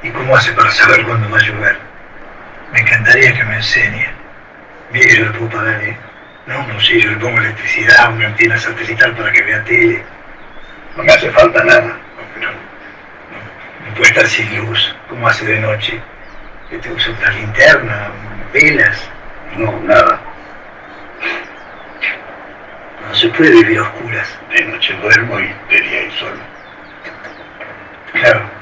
¿Y cómo hace para saber cuándo va a llover? Me encantaría que me enseñe. Mire que yo le puedo pagar, ¿eh? No, sí, yo le pongo electricidad, una antena satelital para que vea tele. No me hace falta nada. No, pero no puede estar sin luz, como hace de noche. Que te usa otra linterna, velas. No, nada. No se puede vivir a oscuras. De noche duermo y de día hay sol. Claro.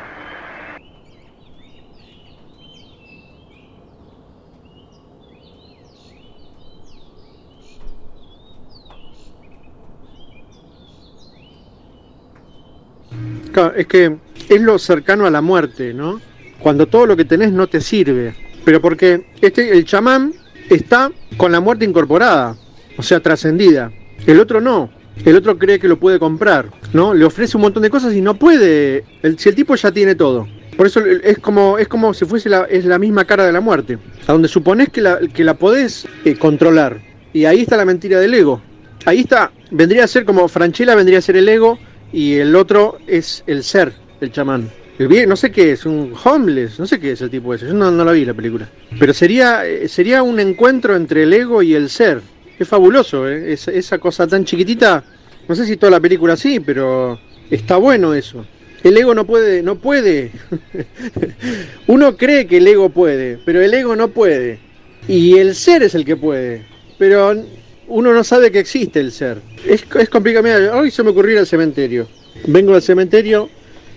Claro, es que es lo cercano a la muerte, ¿no? Cuando todo lo que tenés no te sirve. Pero porque el chamán está con la muerte incorporada, o sea, trascendida. El otro no. El otro cree que lo puede comprar, ¿no? Le ofrece un montón de cosas y no puede. Si el tipo ya tiene todo. Por eso es como si fuese es la misma cara de la muerte. A donde suponés que la podés controlar. Y ahí está la mentira del ego. Ahí está, vendría a ser como Franchella vendría a ser el ego y el otro es el ser, el chamán. El bien, no sé qué es, un homeless, no sé qué es el tipo ese, yo no la vi la película. Pero sería un encuentro entre el ego y el ser. Es fabuloso, ¿eh? Esa cosa tan chiquitita, no sé si toda la película sí, pero está bueno eso. El ego no puede, no puede. Uno cree que el ego puede, pero el ego no puede. Y el ser es el que puede. Pero uno no sabe que existe el ser. Es complicado. Mira, hoy se me ocurrió ir al cementerio. Vengo al cementerio,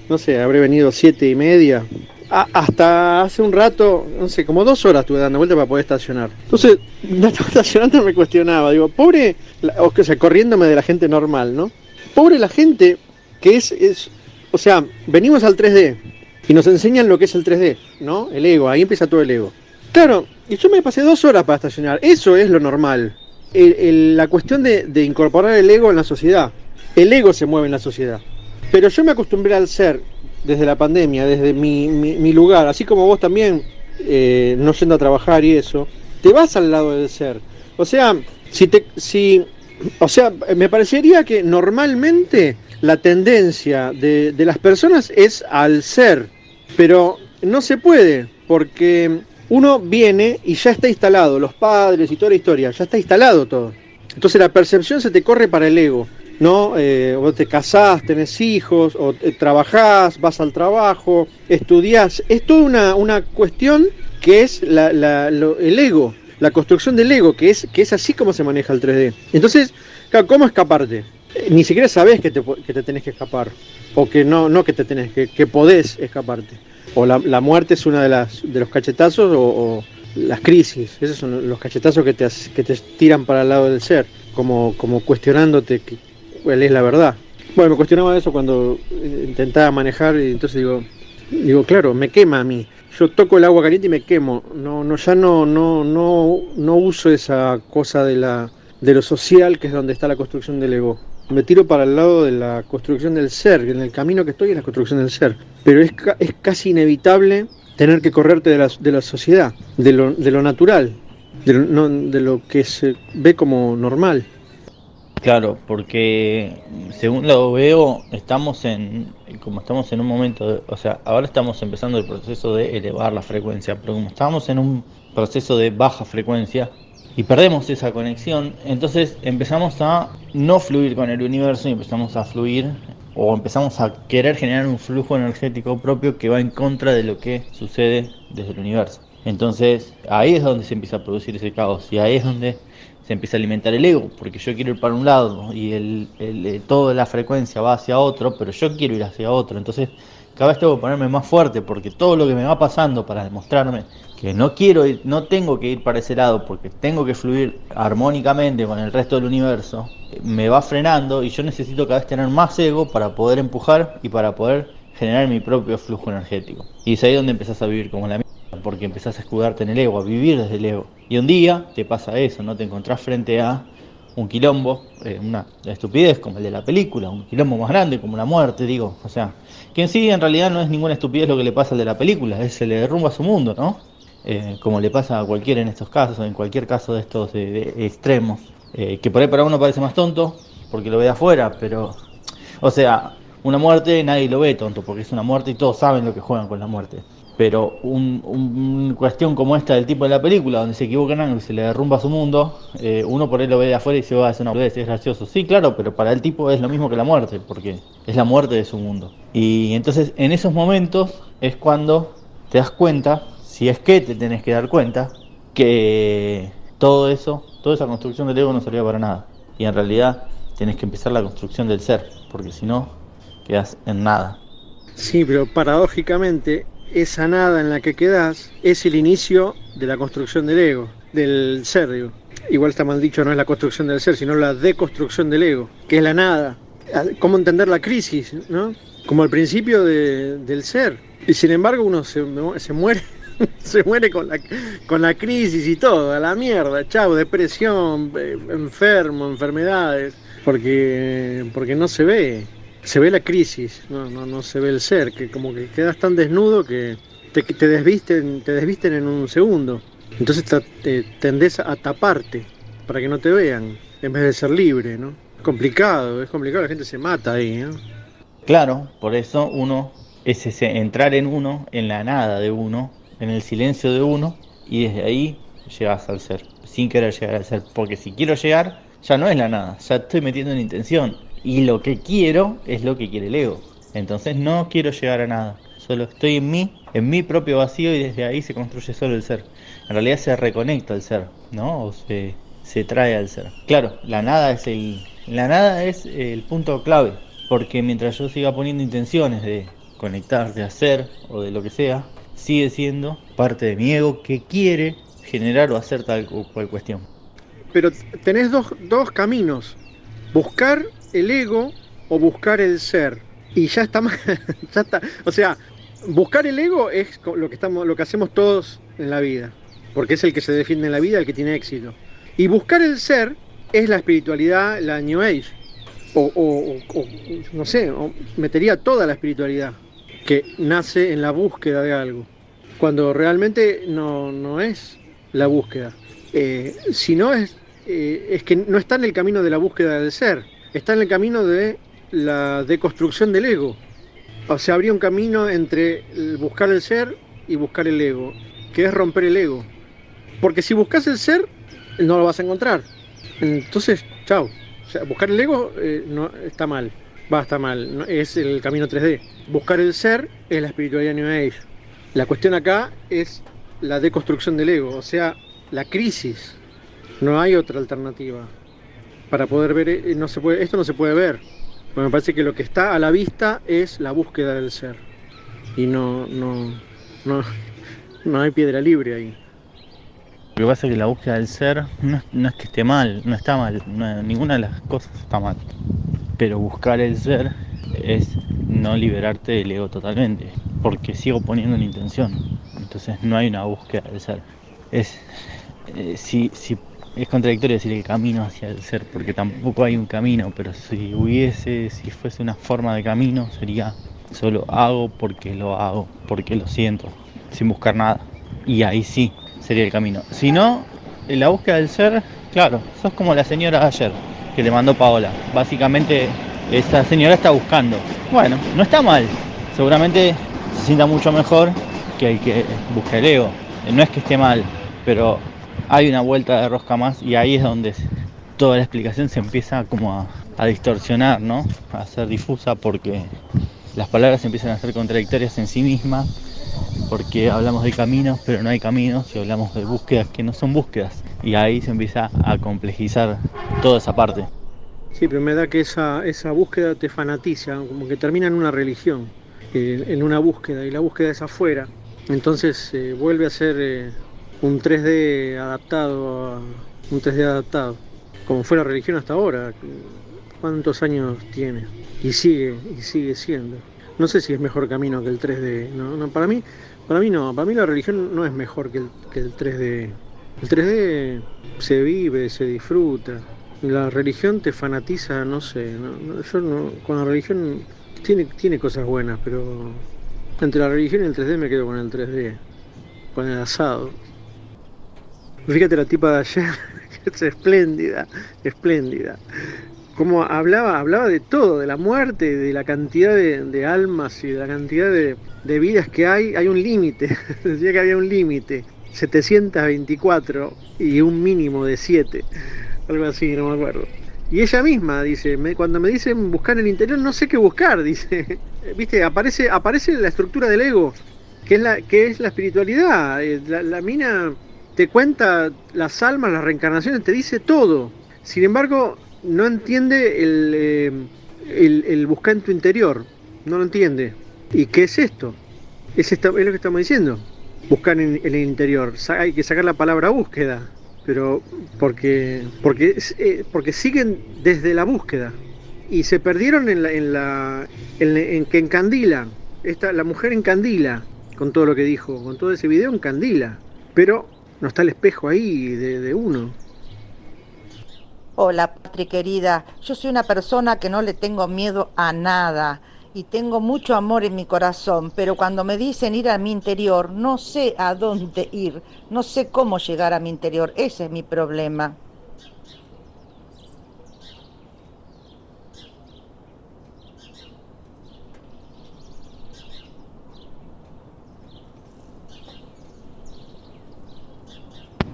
no sé, habré venido 7:30. Hasta hace un rato, no sé, como 2 horas estuve dando vuelta para poder estacionar. Entonces, no estaba estacionando, me cuestionaba. Digo, pobre, o sea, corriéndome de la gente normal, ¿no? Pobre la gente que o sea, venimos al 3D y nos enseñan lo que es el 3D, ¿no? El ego, ahí empieza todo el ego. Claro, y yo me pasé 2 horas para estacionar. Eso es lo normal. La cuestión de incorporar el ego en la sociedad. El ego se mueve en la sociedad. Pero yo me acostumbré al ser desde la pandemia, desde mi lugar, así como vos también, no yendo a trabajar y eso, te vas al lado del ser. O sea, o sea, me parecería que normalmente la tendencia de las personas es al ser, pero no se puede, porque uno viene y ya está instalado, los padres y toda la historia, ya está instalado todo. Entonces la percepción se te corre para el ego, ¿no? Vos te casás, tenés hijos, o trabajás, vas al trabajo, estudiás. Es toda una cuestión que es el ego, la construcción del ego, que es así como se maneja el 3D. Entonces, claro, ¿cómo escaparte? Ni siquiera sabés que te tenés que escapar, o que no que te tenés, que podés escaparte. O la muerte es una de los cachetazos, o las crisis, esos son los cachetazos que te tiran para el lado del ser, como cuestionándote cuál es la verdad. Bueno, me cuestionaba eso cuando intentaba manejar y entonces digo, claro, me quema a mí. Yo toco el agua caliente y me quemo. No uso esa cosa de lo social, que es donde está la construcción del ego. Me tiro para el lado de la construcción del ser, en el camino que estoy es la construcción del ser. Pero es casi inevitable tener que correrte de la sociedad, de lo natural, de lo que se ve como normal. Claro, porque según lo veo, como estamos en un momento, o sea, ahora estamos empezando el proceso de elevar la frecuencia, pero como estamos en un proceso de baja frecuencia y perdemos esa conexión, entonces empezamos a no fluir con el universo y empezamos a fluir o empezamos a querer generar un flujo energético propio que va en contra de lo que sucede desde el universo. Entonces ahí es donde se empieza a producir ese caos y ahí es donde se empieza a alimentar el ego, porque yo quiero ir para un lado y toda la frecuencia va hacia otro, pero yo quiero ir hacia otro. Entonces cada vez tengo que ponerme más fuerte, porque todo lo que me va pasando para demostrarme que no quiero ir, no tengo que ir para ese lado, porque tengo que fluir armónicamente con el resto del universo, me va frenando y yo necesito cada vez tener más ego para poder empujar y para poder generar mi propio flujo energético. Y es ahí donde empezás a vivir como la porque empezás a escudarte en el ego, a vivir desde el ego. Y un día te pasa eso, ¿no? Te encontrás frente a un quilombo, una estupidez como el de la película, un quilombo más grande como la muerte, digo. O sea, que en sí en realidad no es ninguna estupidez lo que le pasa al de la película, se le derrumba su mundo, ¿no? Como le pasa a cualquiera en estos casos, en cualquier caso de estos de extremos. Que por ahí para uno parece más tonto, porque lo ve de afuera, pero... O sea, una muerte nadie lo ve tonto, porque es una muerte y todos saben lo que juegan con la muerte. Pero una cuestión como esta del tipo de la película, donde se equivoca en algo y se le derrumba su mundo, uno por ahí lo ve de afuera y se va a hacer una boludez, es gracioso. Sí, claro, pero para el tipo es lo mismo que la muerte, porque es la muerte de su mundo. Y entonces en esos momentos es cuando te das cuenta, si es que te tenés que dar cuenta, que todo eso, toda esa construcción del ego no servía para nada. Y en realidad tenés que empezar la construcción del ser, porque si no, quedas en nada. Sí, pero paradójicamente, esa nada en la que quedás es el inicio de la construcción del ego, del ser, digo. Igual está mal dicho, no es la construcción del ser, sino la deconstrucción del ego, que es la nada. ¿Cómo entender la crisis, no? Como al principio del ser. Y sin embargo uno se muere, se muere con la crisis y todo, a la mierda, chau, depresión, enfermo, enfermedades, porque no se ve. Se ve la crisis, no se ve el ser, que como que quedas tan desnudo que te desvisten en un segundo. Entonces tendés a taparte para que no te vean, en vez de ser libre, ¿no? Es complicado, la gente se mata ahí, ¿no? Claro, por eso uno es ese entrar en uno, en la nada de uno, en el silencio de uno, y desde ahí llegas al ser, sin querer llegar al ser. Porque si quiero llegar, ya no es la nada, ya estoy metiendo una intención. Y lo que quiero es lo que quiere el ego. Entonces no quiero llegar a nada, solo estoy en mi propio vacío, y desde ahí se construye solo el ser. En realidad se reconecta al ser, ¿no? Se trae al ser. Claro, la nada es el punto clave, porque mientras yo siga poniendo intenciones de conectar, de hacer o de lo que sea, sigue siendo parte de mi ego que quiere generar o hacer tal o cual cuestión. Pero tenés dos caminos, buscar el ego o buscar el ser. Y ya está mal, ya está. O sea, buscar el ego es lo que hacemos todos en la vida, porque es el que se defiende en la vida, el que tiene éxito. Y buscar el ser es la espiritualidad, la New Age, o no sé, o metería toda la espiritualidad que nace en la búsqueda de algo, cuando realmente no es la búsqueda, sino es que no está en el camino de la búsqueda del ser, está en el camino de la deconstrucción del ego. O sea, habría un camino entre buscar el ser y buscar el ego, que es romper el ego. Porque si buscas el ser, no lo vas a encontrar. Entonces, chao. O sea, buscar el ego no, está mal. Está mal. Es el camino 3D. Buscar el ser es la espiritualidad New Age. La cuestión acá es la deconstrucción del ego, o sea, la crisis. No hay otra alternativa. Para poder ver, esto no se puede ver. Porque me parece que lo que está a la vista es la búsqueda del ser. Y no, no hay piedra libre ahí. Lo que pasa es que la búsqueda del ser no es que esté mal, no está mal, ninguna de las cosas está mal. Pero buscar el ser es no liberarte del ego totalmente, porque sigo poniendo una intención. Entonces no hay una búsqueda del ser. Es, si es contradictorio decir el camino hacia el ser, porque tampoco hay un camino, pero si fuese una forma de camino, sería solo hago, porque lo siento, sin buscar nada. Y ahí sí sería el camino. Si no, en la búsqueda del ser, claro, sos como la señora de ayer que le mandó Paola. Básicamente, esa señora está buscando. Bueno, no está mal. Seguramente se sienta mucho mejor que el que busca el ego. No es que esté mal, pero hay una vuelta de rosca más, y ahí es donde toda la explicación se empieza como a distorsionar, ¿no? A ser difusa, porque las palabras empiezan a ser contradictorias en sí mismas, porque hablamos de caminos, pero no hay caminos, y hablamos de búsquedas que no son búsquedas. Y ahí se empieza a complejizar toda esa parte. Sí, pero me da que esa búsqueda te fanatiza, como que termina en una religión, en una búsqueda, y la búsqueda es afuera. Entonces vuelve a ser un 3D adaptado, un 3D adaptado, como fue la religión hasta ahora. ¿Cuántos años tiene? Y sigue siendo. No sé si es mejor camino que el 3D. No, no, para mí no. Para mí la religión no es mejor que el 3D. El 3D se vive, se disfruta. La religión te fanatiza, no sé. Yo no, con la religión tiene cosas buenas, pero entre la religión y el 3D me quedo con el 3D, con el asado. Fíjate la tipa de ayer, que es espléndida, espléndida. Como hablaba de todo, de la muerte, de la cantidad de almas y de la cantidad de vidas que hay un límite, decía que había un límite, 724 y un mínimo de 7, algo así, no me acuerdo. Y ella misma dice, cuando me dicen buscar en el interior, no sé qué buscar, dice. Viste, aparece la estructura del ego, que es la espiritualidad. La mina te cuenta las almas, las reencarnaciones, te dice todo. Sin embargo, no entiende el buscar en tu interior. No lo entiende. ¿Y qué es esto? Es lo que estamos diciendo. Buscar en el interior. Hay que sacar la palabra búsqueda. Pero porque siguen desde la búsqueda. Y se perdieron en que encandila. La mujer encandila con todo lo que dijo. Con todo ese video encandila. Pero no está el espejo ahí de uno. Hola, Patri querida. Yo soy una persona que no le tengo miedo a nada y tengo mucho amor en mi corazón, pero cuando me dicen ir a mi interior, no sé a dónde ir, no sé cómo llegar a mi interior. Ese es mi problema.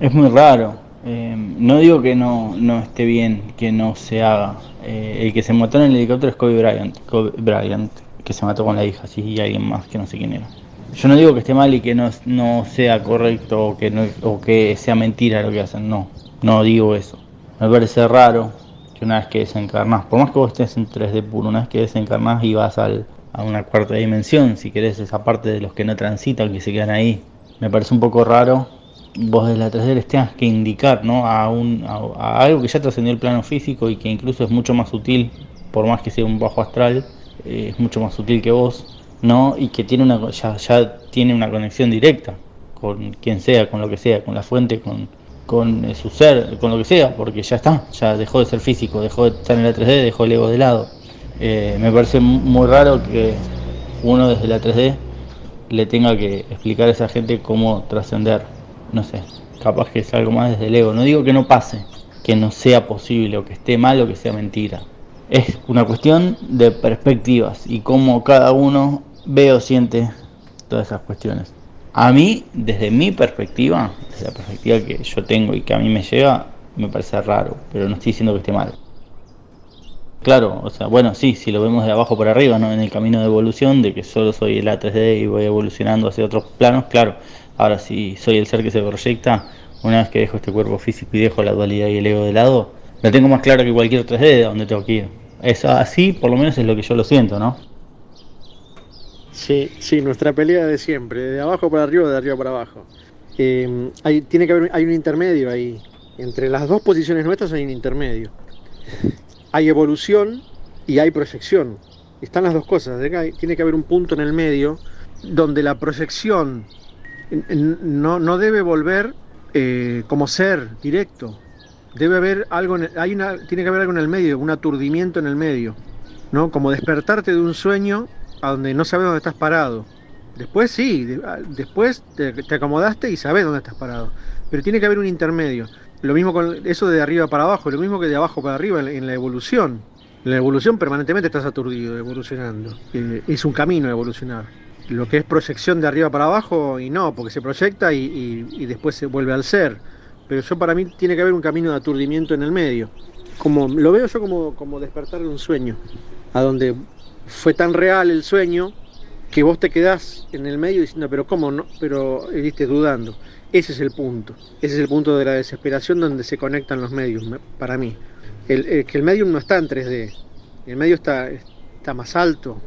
Es muy raro. No digo que no esté bien que no se haga. El que se mató en el helicóptero es Kobe Bryant, que se mató con la hija, sí, y alguien más que no sé quién era. Yo no digo que esté mal y que no sea correcto o que sea mentira lo que hacen, no digo eso. Me parece raro que una vez que desencarnás, por más que vos estés en 3D puro, una vez que desencarnás y vas a una cuarta dimensión, si querés, esa parte de los que no transitan, que se quedan ahí, me parece un poco raro vos desde la 3D les tengas que indicar, ¿no? A algo que ya trascendió el plano físico y que incluso es mucho más sutil, por más que sea un bajo astral, es mucho más sutil que vos, ¿no? Y que ya tiene una conexión directa con quien sea, con lo que sea, con la fuente, con su ser, con lo que sea, porque ya está, ya dejó de ser físico, dejó de estar en la 3D, dejó el ego de lado. Me parece muy raro que uno desde la 3D le tenga que explicar a esa gente cómo trascender. No sé, capaz que es algo más desde el ego. No digo que no pase, que no sea posible, o que esté mal, o que sea mentira. Es una cuestión de perspectivas y cómo cada uno ve o siente todas esas cuestiones. A mí, desde mi perspectiva, desde la perspectiva que yo tengo y que a mí me llega, me parece raro, pero no estoy diciendo que esté mal. Claro, o sea, bueno, sí, si lo vemos de abajo para arriba, ¿no? En el camino de evolución, de que solo soy el A3D y voy evolucionando hacia otros planos, claro. Ahora, si soy el ser que se proyecta, una vez que dejo este cuerpo físico y dejo la dualidad y el ego de lado, lo tengo más claro que cualquier 3D de donde tengo que ir. Es así, por lo menos es lo que yo lo siento, ¿no? Sí, sí, nuestra pelea de siempre, de abajo para arriba, de arriba para abajo. Hay un intermedio ahí. Entre las dos posiciones nuestras hay un intermedio. Hay evolución y hay proyección. Están las dos cosas. Tiene que haber un punto en el medio donde la proyección no debe volver como ser directo. Debe haber algo, tiene que haber algo en el medio, un aturdimiento en el medio, ¿no? Como despertarte de un sueño a donde no sabes dónde estás parado. Después sí, después te acomodaste y sabes dónde estás parado. Pero tiene que haber un intermedio. Lo mismo con eso de arriba para abajo, lo mismo que de abajo para arriba en la evolución. En la evolución permanentemente estás aturdido, evolucionando. Es un camino evolucionar. Lo que es proyección de arriba para abajo, y no, porque se proyecta y después se vuelve al ser. Pero para mí tiene que haber un camino de aturdimiento en el medio. Como lo veo yo como despertar de un sueño, a donde fue tan real el sueño que vos te quedás en el medio diciendo, pero ¿cómo no? Pero viste dudando. Ese es el punto. Ese es el punto de la desesperación donde se conectan los medios, para mí. Que el medium no está en 3D. El medio está más alto,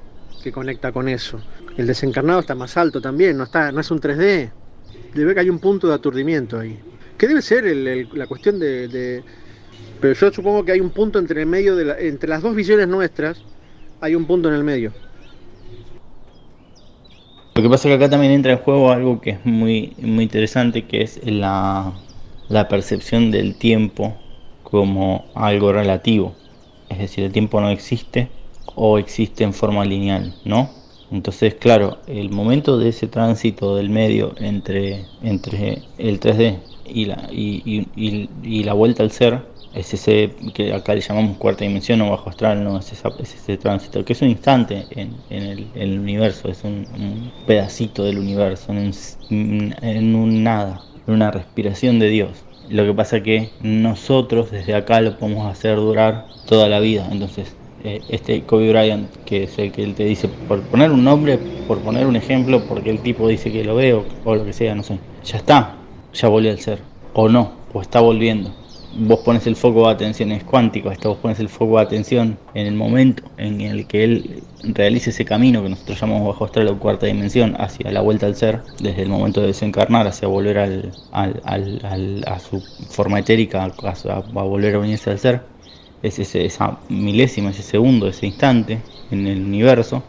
que conecta con eso. El desencarnado está más alto también, no es un 3D. Debe que hay un punto de aturdimiento ahí. ¿Qué debe ser la cuestión Pero yo supongo que hay un punto entre el medio entre las dos visiones nuestras, hay un punto en el medio. Lo que pasa es que acá también entra en juego algo que es muy interesante, que es la percepción del tiempo como algo relativo. Es decir, el tiempo no existe o existe en forma lineal, ¿no? Entonces, claro, el momento de ese tránsito del medio entre el 3D y la vuelta al ser Es ese que acá le llamamos cuarta dimensión o bajo astral, no es, es ese tránsito, que es un instante en el universo, es un pedacito del universo, en un nada, en una respiración de Dios. Lo que pasa es que nosotros desde acá lo podemos hacer durar toda la vida. Entonces, este Kobe Bryant, que es el que él te dice, por poner un nombre, por poner un ejemplo, porque el tipo dice que lo ve o lo que sea, no sé, ya está, ya volvió al ser, o no, o está volviendo. Vos pones el foco de atención, es cuántico esto, vos pones el foco de atención en el momento en el que él realice ese camino que nosotros llamamos bajo astral o cuarta dimensión hacia la vuelta al ser, desde el momento de desencarnar hacia volver a su forma etérica, a volver a unirse al ser, es esa milésima, ese segundo, ese instante en el universo.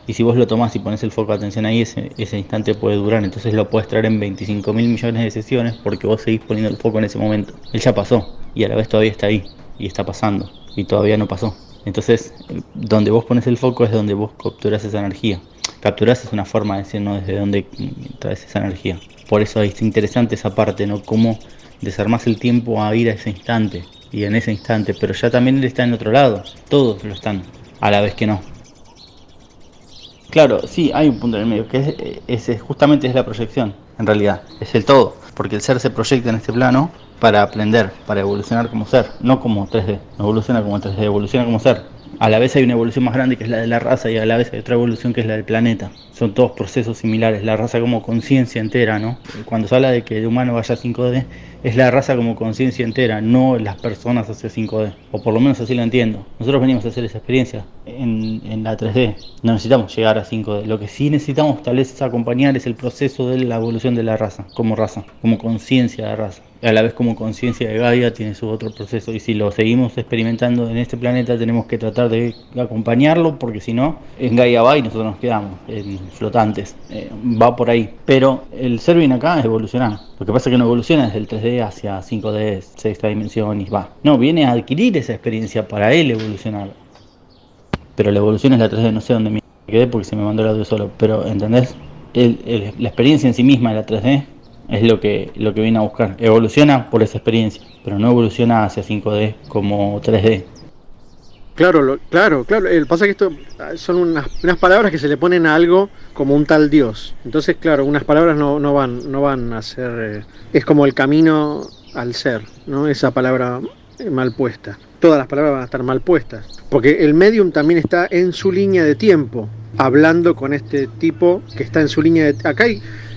Y si vos lo tomás y pones el foco de atención ahí, ese instante puede durar. Entonces lo puedes traer en 25.000 millones de sesiones porque vos seguís poniendo el foco en ese momento. Él ya pasó y a la vez todavía está ahí y está pasando y todavía no pasó. Entonces, donde vos pones el foco es donde vos capturás esa energía. Capturás es una forma de decir, ¿no?, desde dónde traes esa energía. Por eso es interesante esa parte, ¿no? Cómo desarmás el tiempo a ir a ese instante y en ese instante, pero ya también él está en otro lado. Todos lo están, a la vez que no. Claro, sí, hay un punto en el medio, que justamente es la proyección, en realidad, es el todo, porque el ser se proyecta en este plano para aprender, para evolucionar como ser, no como 3D, no evoluciona como 3D, evoluciona como ser. A la vez hay una evolución más grande que es la de la raza y a la vez hay otra evolución que es la del planeta. Son todos procesos similares, la raza como conciencia entera, ¿no? Cuando se habla de que el humano vaya a 5D, es la raza como conciencia entera, no las personas hacia 5D, o por lo menos así lo entiendo. Nosotros venimos a hacer esa experiencia en la 3D, no necesitamos llegar a 5D, lo que sí necesitamos tal vez acompañar es el proceso de la evolución de la raza, como conciencia de raza. A la vez como conciencia de Gaia tiene su otro proceso y si lo seguimos experimentando en este planeta tenemos que tratar de acompañarlo porque si no, en Gaia va y nosotros nos quedamos flotantes, va por ahí. Pero el ser viene acá es evolucionar, lo que pasa es que no evoluciona desde el 3D hacia 5D, sexta dimensión y va. No, viene a adquirir esa experiencia para él evolucionar. Pero la evolución es la 3D, no sé dónde me quedé porque se me mandó el audio solo, pero ¿entendés? La experiencia en sí misma de la 3D es lo que viene a buscar. Evoluciona por esa experiencia, pero no evoluciona hacia 5D como 3D. Claro, claro. Pasa que esto son unas palabras que se le ponen a algo como un tal Dios. Entonces, claro, unas palabras no van a ser... es como el camino al ser, ¿no? Esa palabra mal puesta. Todas las palabras van a estar mal puestas. Porque el medium también está en su línea de tiempo, hablando con este tipo que está en su línea de... Acá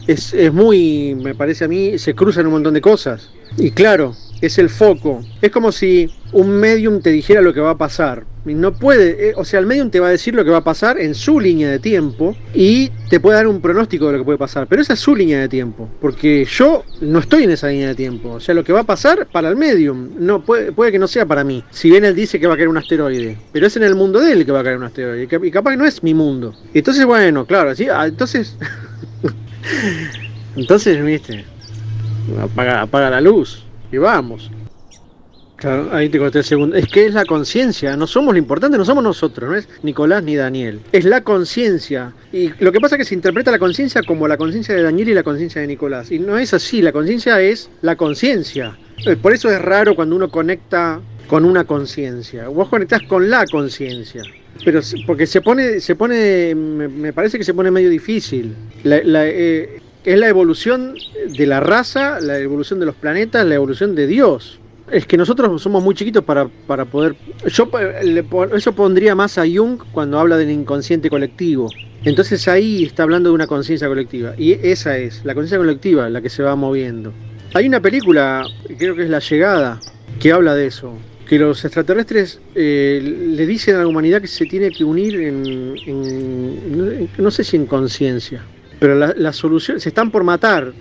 es muy, me parece a mí, se cruzan un montón de cosas. Y claro, es el foco. Es como si un medium te dijera lo que va a pasar. No puede, o sea, el medium te va a decir lo que va a pasar en su línea de tiempo y te puede dar un pronóstico de lo que puede pasar, pero esa es su línea de tiempo, porque yo no estoy en esa línea de tiempo. O sea, lo que va a pasar para el medium no puede que no sea para mí. Si bien él dice que va a caer un asteroide, pero es en el mundo de él que va a caer un asteroide y capaz que no es mi mundo. Entonces, bueno, claro, ¿sí? Entonces viste, apaga la luz y vamos. Claro, ahí te corté el segundo. Es que es la conciencia, no somos lo importante, no somos nosotros, no es Nicolás ni Daniel. Es la conciencia. Y lo que pasa es que se interpreta la conciencia como la conciencia de Daniel y la conciencia de Nicolás. Y no es así, la conciencia es la conciencia. Por eso es raro cuando uno conecta con una conciencia. Vos conectás con la conciencia. Pero porque se pone, me parece que se pone medio difícil. Es la evolución de la raza, la evolución de los planetas, la evolución de Dios. Es que nosotros somos muy chiquitos para poder... Eso pondría más a Jung cuando habla del inconsciente colectivo. Entonces ahí está hablando de una conciencia colectiva. Y esa es, la conciencia colectiva, la que se va moviendo. Hay una película, creo que es La Llegada, que habla de eso. Que los extraterrestres le dicen a la humanidad que se tiene que unir no sé si en conciencia. Pero la solución... Se están por matar,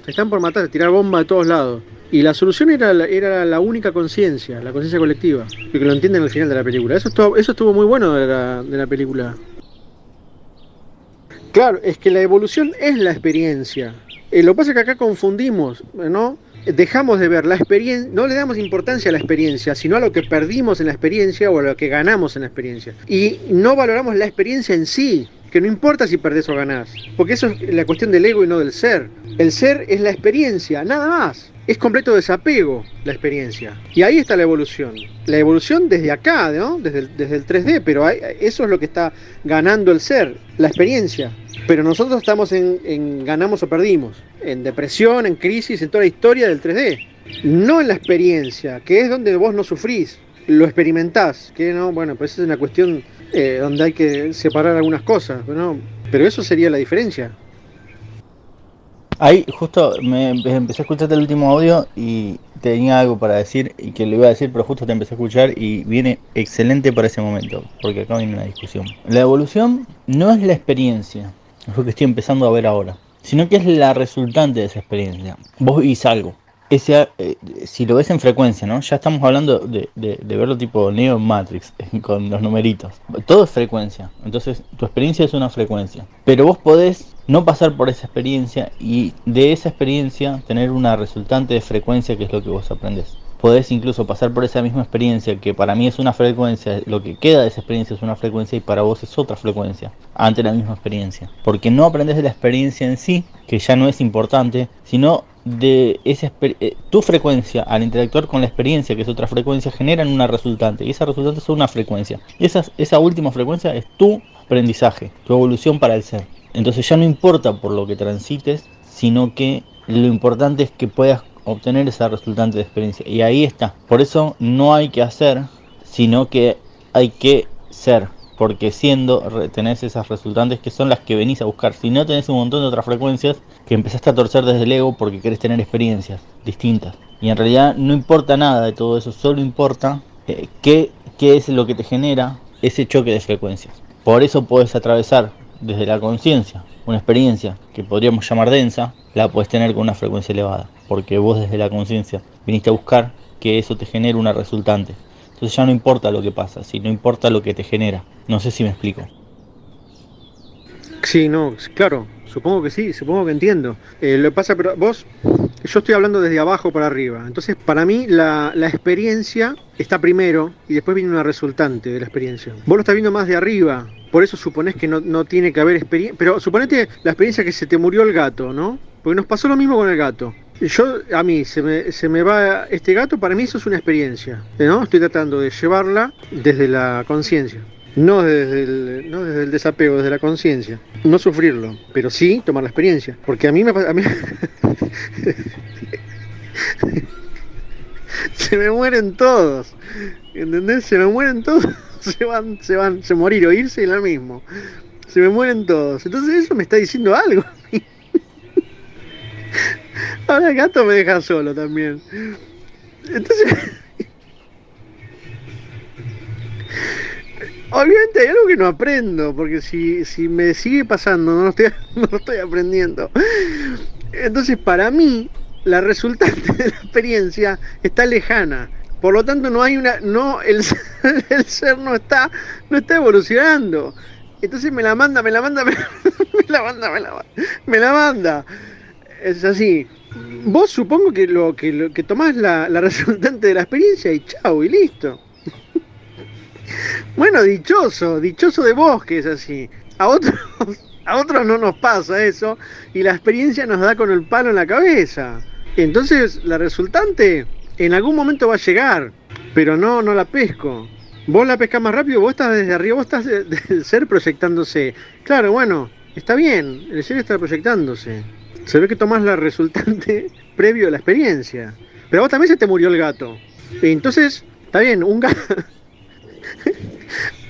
tirar bomba de todos lados. Y la solución era la única conciencia, la conciencia colectiva, que lo entienden al final de la película. Eso estuvo muy bueno de la película. Claro, es que la evolución es la experiencia. Lo que pasa es que acá confundimos, ¿no? Dejamos de ver la experiencia, no le damos importancia a la experiencia, sino a lo que perdimos en la experiencia o a lo que ganamos en la experiencia. Y no valoramos la experiencia en sí, que no importa si perdés o ganás, porque eso es la cuestión del ego y no del ser. El ser es la experiencia, nada más. es completo desapego la experiencia. Y ahí está la evolución. La evolución desde acá, ¿no? Desde el 3D, pero eso es lo que está ganando el ser, la experiencia. Pero nosotros estamos en ganamos o perdimos, en depresión, en crisis, en toda la historia del 3D. No en la experiencia, que es donde vos no sufrís, lo experimentás, que no, bueno, pues es una cuestión donde hay que separar algunas cosas, ¿no? Pero eso sería la diferencia. Ahí justo me empecé a escucharte el último audio y tenía algo para decir y que lo iba a decir, pero justo te empecé a escuchar y viene excelente para ese momento, porque acá viene una discusión. La evolución no es la experiencia, es lo que estoy empezando a ver ahora, sino que es la resultante de esa experiencia. Vos vivís algo. Si lo ves en frecuencia, ¿no? Ya estamos hablando de verlo tipo Neo Matrix, con los numeritos. Todo es frecuencia, entonces tu experiencia es una frecuencia. Pero vos podés no pasar por esa experiencia y de esa experiencia tener una resultante de frecuencia que es lo que vos aprendés. Podés incluso pasar por esa misma experiencia que para mí es una frecuencia, lo que queda de esa experiencia es una frecuencia y para vos es otra frecuencia ante la misma experiencia. Porque no aprendés de la experiencia en sí, que ya no es importante, sino de tu frecuencia al interactuar con la experiencia, que es otra frecuencia, generan una resultante y esa resultante es una frecuencia. Y esa última frecuencia es tu aprendizaje, tu evolución para el ser. Entonces ya no importa por lo que transites, sino que lo importante es que puedas obtener esa resultante de experiencia. Y ahí está. Por eso no hay que hacer, sino que hay que ser. Porque tenés esas resultantes que son las que venís a buscar. Si no, tenés un montón de otras frecuencias que empezaste a torcer desde el ego porque querés tener experiencias distintas. Y en realidad no importa nada de todo eso, solo importa qué es lo que te genera ese choque de frecuencias. Por eso podés atravesar desde la conciencia una experiencia que podríamos llamar densa, la podés tener con una frecuencia elevada. Porque vos desde la conciencia viniste a buscar que eso te genere una resultante. Entonces ya no importa lo que pasa, sino importa lo que te genera. No sé si me explico. Sí, no, claro, supongo que sí, supongo que entiendo. Lo que pasa, pero yo estoy hablando desde abajo para arriba. Entonces, para mí, la experiencia está primero y después viene una resultante de la experiencia. Vos lo estás viendo más de arriba, por eso suponés que no tiene que haber experiencia. Pero suponete la experiencia que se te murió el gato, ¿no? Porque nos pasó lo mismo con el gato. A mí, se me va este gato, para mí eso es una experiencia, ¿no? Estoy tratando de llevarla desde la conciencia. No desde el desapego, desde la conciencia. No sufrirlo, pero sí tomar la experiencia. Porque a mí se me mueren todos. ¿Entendés? Se me mueren todos. Se morir o irse y lo mismo. Se me mueren todos. Entonces eso me está diciendo algo. Ahora el gato me deja solo también. Entonces... Obviamente hay algo que no aprendo, porque si me sigue pasando, no lo estoy aprendiendo. Entonces, para mí, la resultante de la experiencia está lejana. Por lo tanto, el ser no está evolucionando. Entonces me la manda. Es así. Vos supongo que tomás la resultante de la experiencia y chau, y listo. Bueno, dichoso de vos que es así. A otros no nos pasa eso y la experiencia nos da con el palo en la cabeza. Entonces la resultante en algún momento va a llegar, pero no la pesco. Vos la pescás más rápido, vos estás desde arriba, vos estás del ser proyectándose. Claro, bueno, está bien, el ser está proyectándose. Se ve que tomás la resultante previo a la experiencia. Pero a vos también se te murió el gato. Entonces, está bien, un gato...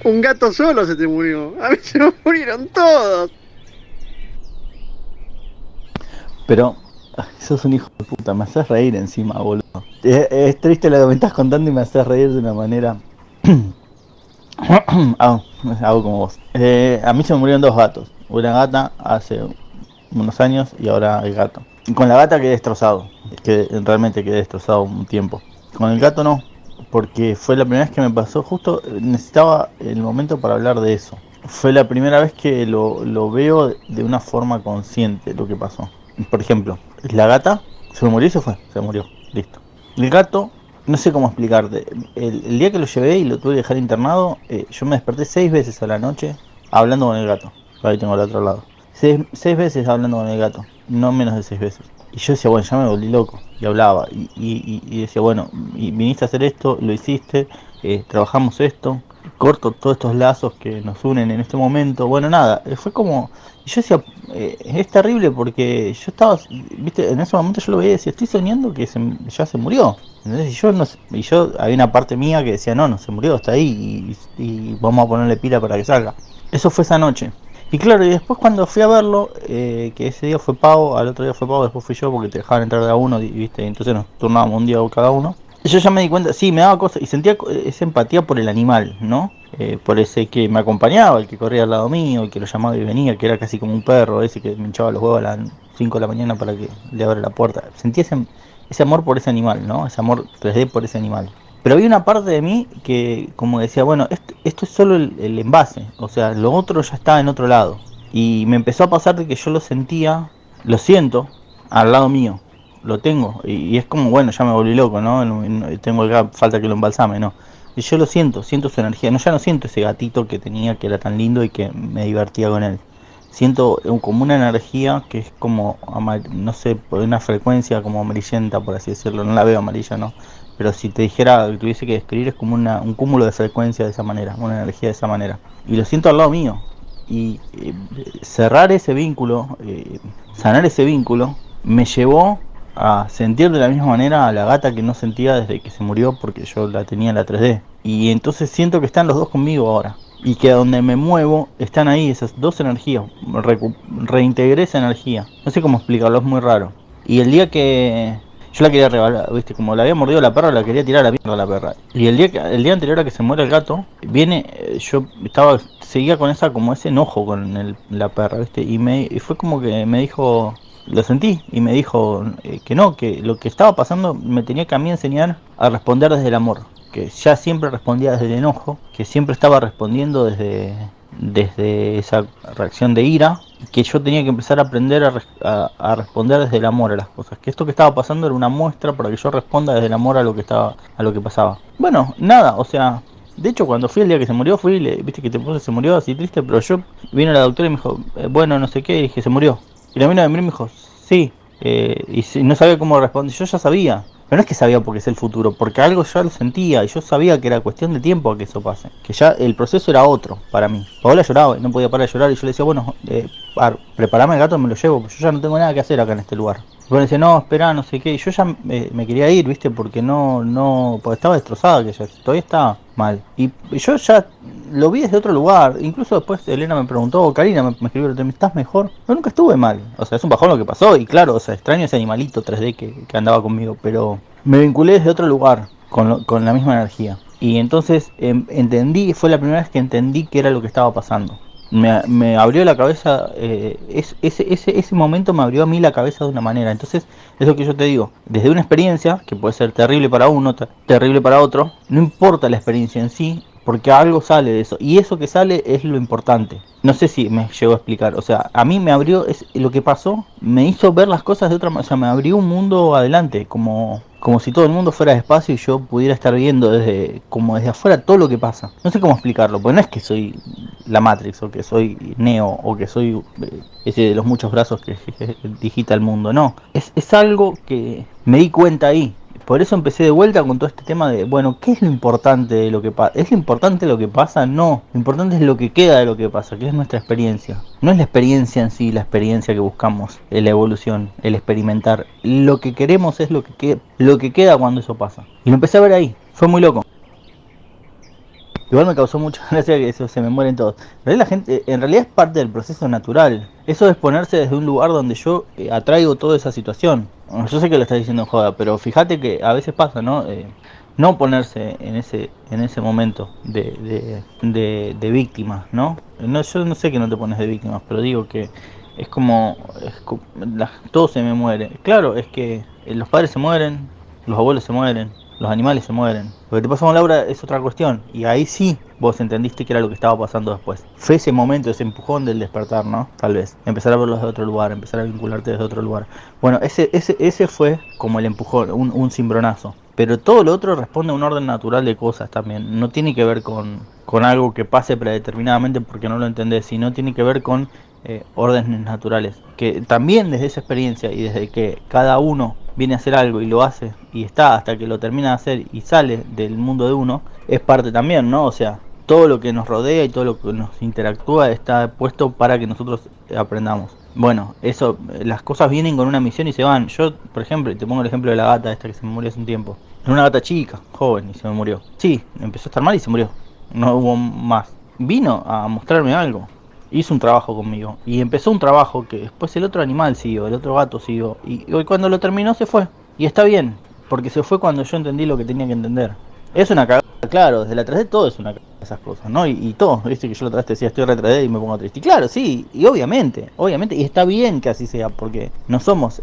Un gato solo se te murió. A mí se me murieron todos. Pero sos un hijo de puta, me haces reír encima, boludo. Es triste lo que me estás contando y me haces reír de una manera... hago como vos. A mí se me murieron dos gatos. Una gata hace unos años y ahora el gato. Y con la gata quedé destrozado. Realmente quedé destrozado un tiempo. Con el gato no. Porque fue la primera vez que me pasó, justo necesitaba el momento para hablar de eso. Fue la primera vez que lo veo de una forma consciente lo que pasó. Por ejemplo, la gata se me murió y se murió, listo. El gato, no sé cómo explicarte. El día que lo llevé y lo tuve que dejar internado, yo me desperté 6 veces a la noche hablando con el gato. Ahí tengo al otro lado. 6 veces hablando con el gato, no menos de 6 veces. Y yo decía, bueno, ya me volví loco. Y hablaba. Y decía, bueno, y viniste a hacer esto, lo hiciste, trabajamos esto, corto todos estos lazos que nos unen en este momento. Bueno, nada, fue como... Y yo decía, es terrible porque yo estaba, viste, en ese momento yo lo veía y decía, estoy soñando que ya se murió. ¿Entendés? Y yo, no, y yo, había una parte mía que decía, no, no se murió, está ahí y vamos a ponerle pila para que salga. Eso fue esa noche. Y claro, y después cuando fui a verlo, que ese día fue Pau, al otro día fue Pau, después fui yo porque te dejaban entrar de a uno, ¿viste? Entonces nos turnábamos un día cada uno. Y yo ya me di cuenta, sí, me daba cosas y sentía esa empatía por el animal, ¿no? Por ese que me acompañaba, el que corría al lado mío, el que lo llamaba y venía, que era casi como un perro, ese que me hinchaba los huevos a las 5 de la mañana para que le abra la puerta. Sentía ese amor por ese animal, ¿no? Ese amor 3D por ese animal. Pero había una parte de mí que como decía, bueno, esto es solo el envase, o sea, lo otro ya está en otro lado. Y me empezó a pasar de que yo lo sentía, lo siento, al lado mío, lo tengo. Y es como, bueno, ya me volví loco, ¿no? Tengo acá, falta que lo embalsame, ¿no? Y yo lo siento su energía. No, ya no siento ese gatito que tenía, que era tan lindo y que me divertía con él. Siento como una energía que es como, no sé, por una frecuencia como amarillenta, por así decirlo. No la veo amarilla, ¿no? Pero si te dijera, tuviese que describir, es como un cúmulo de frecuencia de esa manera, una energía de esa manera. Y lo siento al lado mío. Y cerrar ese vínculo, sanar ese vínculo, me llevó a sentir de la misma manera a la gata que no sentía desde que se murió porque yo la tenía en la 3D. Y entonces siento que están los dos conmigo ahora. Y que a donde me muevo están ahí esas dos energías. Reintegré esa energía. No sé cómo explicarlo, es muy raro. Y el día que yo la quería regalar, viste, como la había mordido la perra, la quería tirar a la mierda a la perra. Y el día anterior a que se muere el gato, viene, yo seguía con como ese enojo con la perra, viste, y fue como que me dijo, lo sentí, y me dijo que no, que lo que estaba pasando me tenía que a mí enseñar a responder desde el amor, que ya siempre respondía desde el enojo, que siempre estaba respondiendo desde esa reacción de ira, que yo tenía que empezar a aprender a responder desde el amor a las cosas, que esto que estaba pasando era una muestra para que yo responda desde el amor a lo que pasaba. Bueno, nada, o sea, de hecho cuando fui el día que se murió, viste que te puse, se murió así triste, pero yo vine a la doctora y me dijo, bueno, no sé qué, y dije, se murió. Y la mina de mí me dijo, sí, no sabía cómo responder, yo ya sabía. Pero no es que sabía porque es el futuro, porque algo ya lo sentía y yo sabía que era cuestión de tiempo a que eso pase. Que ya el proceso era otro para mí. Paola lloraba y no podía parar de llorar y yo le decía, bueno, preparame el gato, me lo llevo, porque yo ya no tengo nada que hacer acá en este lugar. Y bueno, decía, no, espera, no sé qué. Y yo ya me quería ir, viste, porque porque estaba destrozada, que ya todavía estaba mal. Y yo ya lo vi desde otro lugar. Incluso después Elena me preguntó, Karina me escribió, ¿estás mejor? No, nunca estuve mal. O sea, es un bajón lo que pasó. Y claro, o sea, extraño ese animalito 3D que andaba conmigo. Pero me vinculé desde otro lugar, con la misma energía. Y entonces entendí, fue la primera vez que entendí qué era lo que estaba pasando. Me abrió la cabeza, ese momento me abrió a mí la cabeza de una manera. Entonces, es lo que yo te digo, desde una experiencia, que puede ser terrible para uno, terrible para otro, no importa la experiencia en sí, porque algo sale de eso. Y eso que sale es lo importante. No sé si me llegó a explicar. O sea, a mí me abrió, lo que pasó, me hizo ver las cosas de otra manera. O sea, me abrió un mundo adelante, como si todo el mundo fuera despacio y yo pudiera estar viendo como desde afuera todo lo que pasa. No sé cómo explicarlo, porque no es que soy la Matrix o que soy Neo o que soy ese de los muchos brazos que digita el mundo. No, es algo que me di cuenta ahí. Por eso empecé de vuelta con todo este tema de, bueno, ¿qué es lo importante de lo que pasa? ¿Es lo importante lo que pasa? No, lo importante es lo que queda de lo que pasa, que es nuestra experiencia. No es la experiencia en sí, la experiencia que buscamos, la evolución, el experimentar. Lo que queremos es lo que queda cuando eso pasa. Y lo empecé a ver ahí, fue muy loco. Igual me causó mucha gracia que eso se me mueren todos. En realidad es parte del proceso natural. Eso es ponerse desde un lugar donde yo atraigo toda esa situación. Yo sé que lo estás diciendo en joda, pero fíjate que a veces pasa, ¿no? No ponerse en ese momento de víctima, ¿no? No, yo no sé que no te pones de víctimas, pero digo que todo se me muere. Claro, es que los padres se mueren, los abuelos se mueren, los animales se mueren. Lo que te pasó con Laura es otra cuestión. Y ahí sí vos entendiste que era lo que estaba pasando después. Fue ese momento, ese empujón del despertar, ¿no? Tal vez. Empezar a verlos de otro lugar, empezar a vincularte desde otro lugar. Bueno, ese fue como el empujón, un cimbronazo. Pero todo lo otro responde a un orden natural de cosas también. No tiene que ver con algo que pase predeterminadamente porque no lo entendés, sino tiene que ver con órdenes naturales, que también desde esa experiencia y desde que cada uno viene a hacer algo y lo hace y está hasta que lo termina de hacer y sale del mundo de uno, es parte también, ¿no? O sea, todo lo que nos rodea y todo lo que nos interactúa está puesto para que nosotros aprendamos. Bueno, eso, las cosas vienen con una misión y se van. Yo, por ejemplo, te pongo el ejemplo de la gata esta que se me murió hace un tiempo. Era una gata chica, joven, y se me murió. Sí, empezó a estar mal y se murió. No hubo más. Vino a mostrarme algo. Hizo un trabajo conmigo. Y empezó un trabajo que después el otro animal siguió, el otro gato siguió. Y hoy cuando lo terminó se fue. Y está bien, porque se fue cuando yo entendí lo que tenía que entender. Es una cagada, claro, desde la 3D todo es una cagada, esas cosas, ¿no? Y todo, viste que yo la otra vez te decía estoy re 3D y me pongo triste. Y claro, sí, y obviamente, y está bien que así sea, porque no somos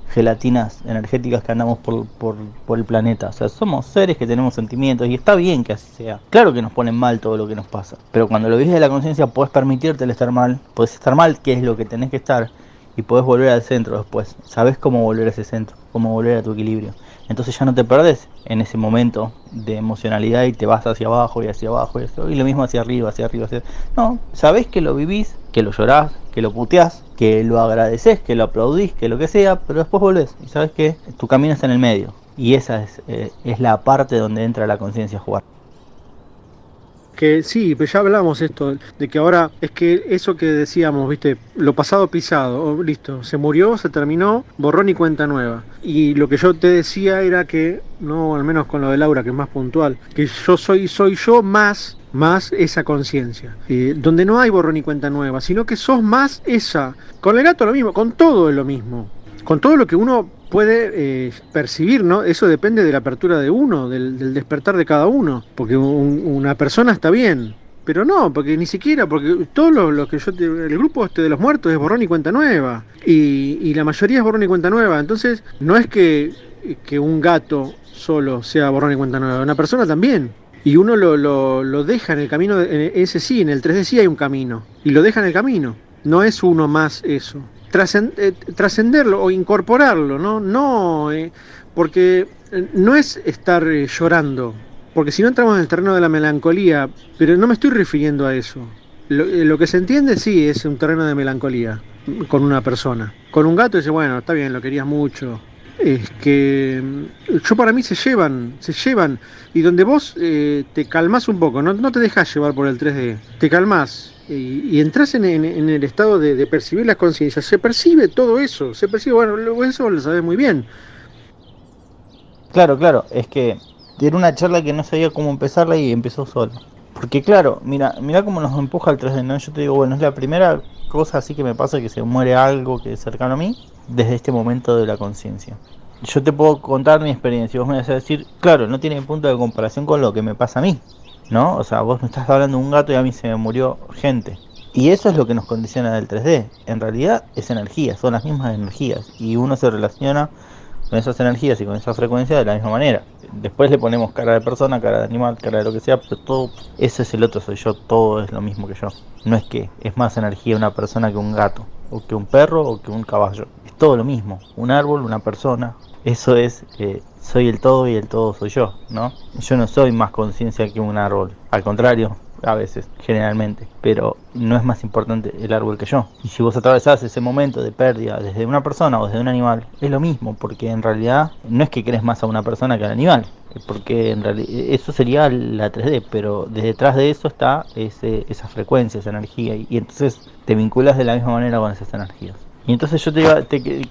gelatinas energéticas que andamos por el planeta, o sea, somos seres que tenemos sentimientos y está bien que así sea. Claro que nos ponen mal todo lo que nos pasa, pero cuando lo vives de la conciencia podés permitirte el estar mal, podés estar mal, que es lo que tenés que estar, y podés volver al centro después. Sabés cómo volver a ese centro, cómo volver a tu equilibrio. Entonces ya no te perdés en ese momento de emocionalidad y te vas hacia abajo y hacia abajo y lo mismo hacia arriba, hacia arriba, hacia... No, sabés que lo vivís, que lo llorás, que lo puteás, que lo agradecés, que lo aplaudís, que lo que sea, pero después volvés y sabés que tu camino está en el medio. Y esa es la parte donde entra la conciencia a jugar. Que sí, pero ya hablamos esto, de que ahora es que eso que decíamos, viste, lo pasado pisado, listo, se murió, se terminó, borrón y cuenta nueva. Y lo que yo te decía era que, no, al menos con lo de Laura, que es más puntual, que yo soy yo más esa conciencia, donde no hay borrón y cuenta nueva, sino que sos más esa. Con el gato lo mismo, con todo es lo mismo, con todo lo que uno puede percibir, ¿no? Eso depende de la apertura de uno, del despertar de cada uno, porque una persona está bien, pero no, porque ni siquiera, porque todos los que el grupo este de los muertos es borrón y cuenta nueva, y la mayoría es borrón y cuenta nueva, entonces no es que un gato solo sea borrón y cuenta nueva, una persona también. Y uno lo deja en el camino, ese sí, en el 3D sí hay un camino, y lo deja en el camino, no es uno más eso. Trascenderlo o incorporarlo, ¿no? No, porque no es estar llorando, porque si no entramos en el terreno de la melancolía, pero no me estoy refiriendo a eso. Lo que se entiende sí es un terreno de melancolía con una persona. Con un gato dice, bueno, está bien, lo querías mucho. Es que yo para mí se llevan, y donde vos te calmás un poco, no te dejas llevar por el 3D, te calmás y entras en el estado de percibir las conciencias, se percibe todo eso, se percibe, bueno, eso lo sabés muy bien. Claro, claro, es que era una charla que no sabía cómo empezarla y empezó solo. Porque claro, mira cómo nos empuja el 3D, ¿no? Yo te digo, bueno, es la primera cosa así que me pasa que se muere algo que es cercano a mí desde este momento de la conciencia. Yo te puedo contar mi experiencia y vos me vas a decir, claro, no tiene punto de comparación con lo que me pasa a mí, ¿no? O sea, vos me estás hablando de un gato y a mí se me murió gente. Y eso es lo que nos condiciona del 3D. En realidad es energía, son las mismas energías. Y uno se relaciona con esas energías y con esa frecuencia de la misma manera. Después le ponemos cara de persona, cara de animal, cara de lo que sea, pero todo, ese es el otro, soy yo, todo es lo mismo que yo. No es que es más energía una persona que un gato, o que un perro, o que un caballo. Es todo lo mismo, un árbol, una persona. Eso es, soy el todo y el todo soy yo, ¿no? Yo no soy más conciencia que un árbol, al contrario, a veces, generalmente, pero no es más importante el árbol que yo. Y si vos atravesás ese momento de pérdida desde una persona o desde un animal, es lo mismo, porque en realidad no es que querés más a una persona que al animal, porque en realidad eso sería la 3D, pero detrás de eso está esa frecuencia, esa energía, y entonces te vinculas de la misma manera con esas energías. Y entonces yo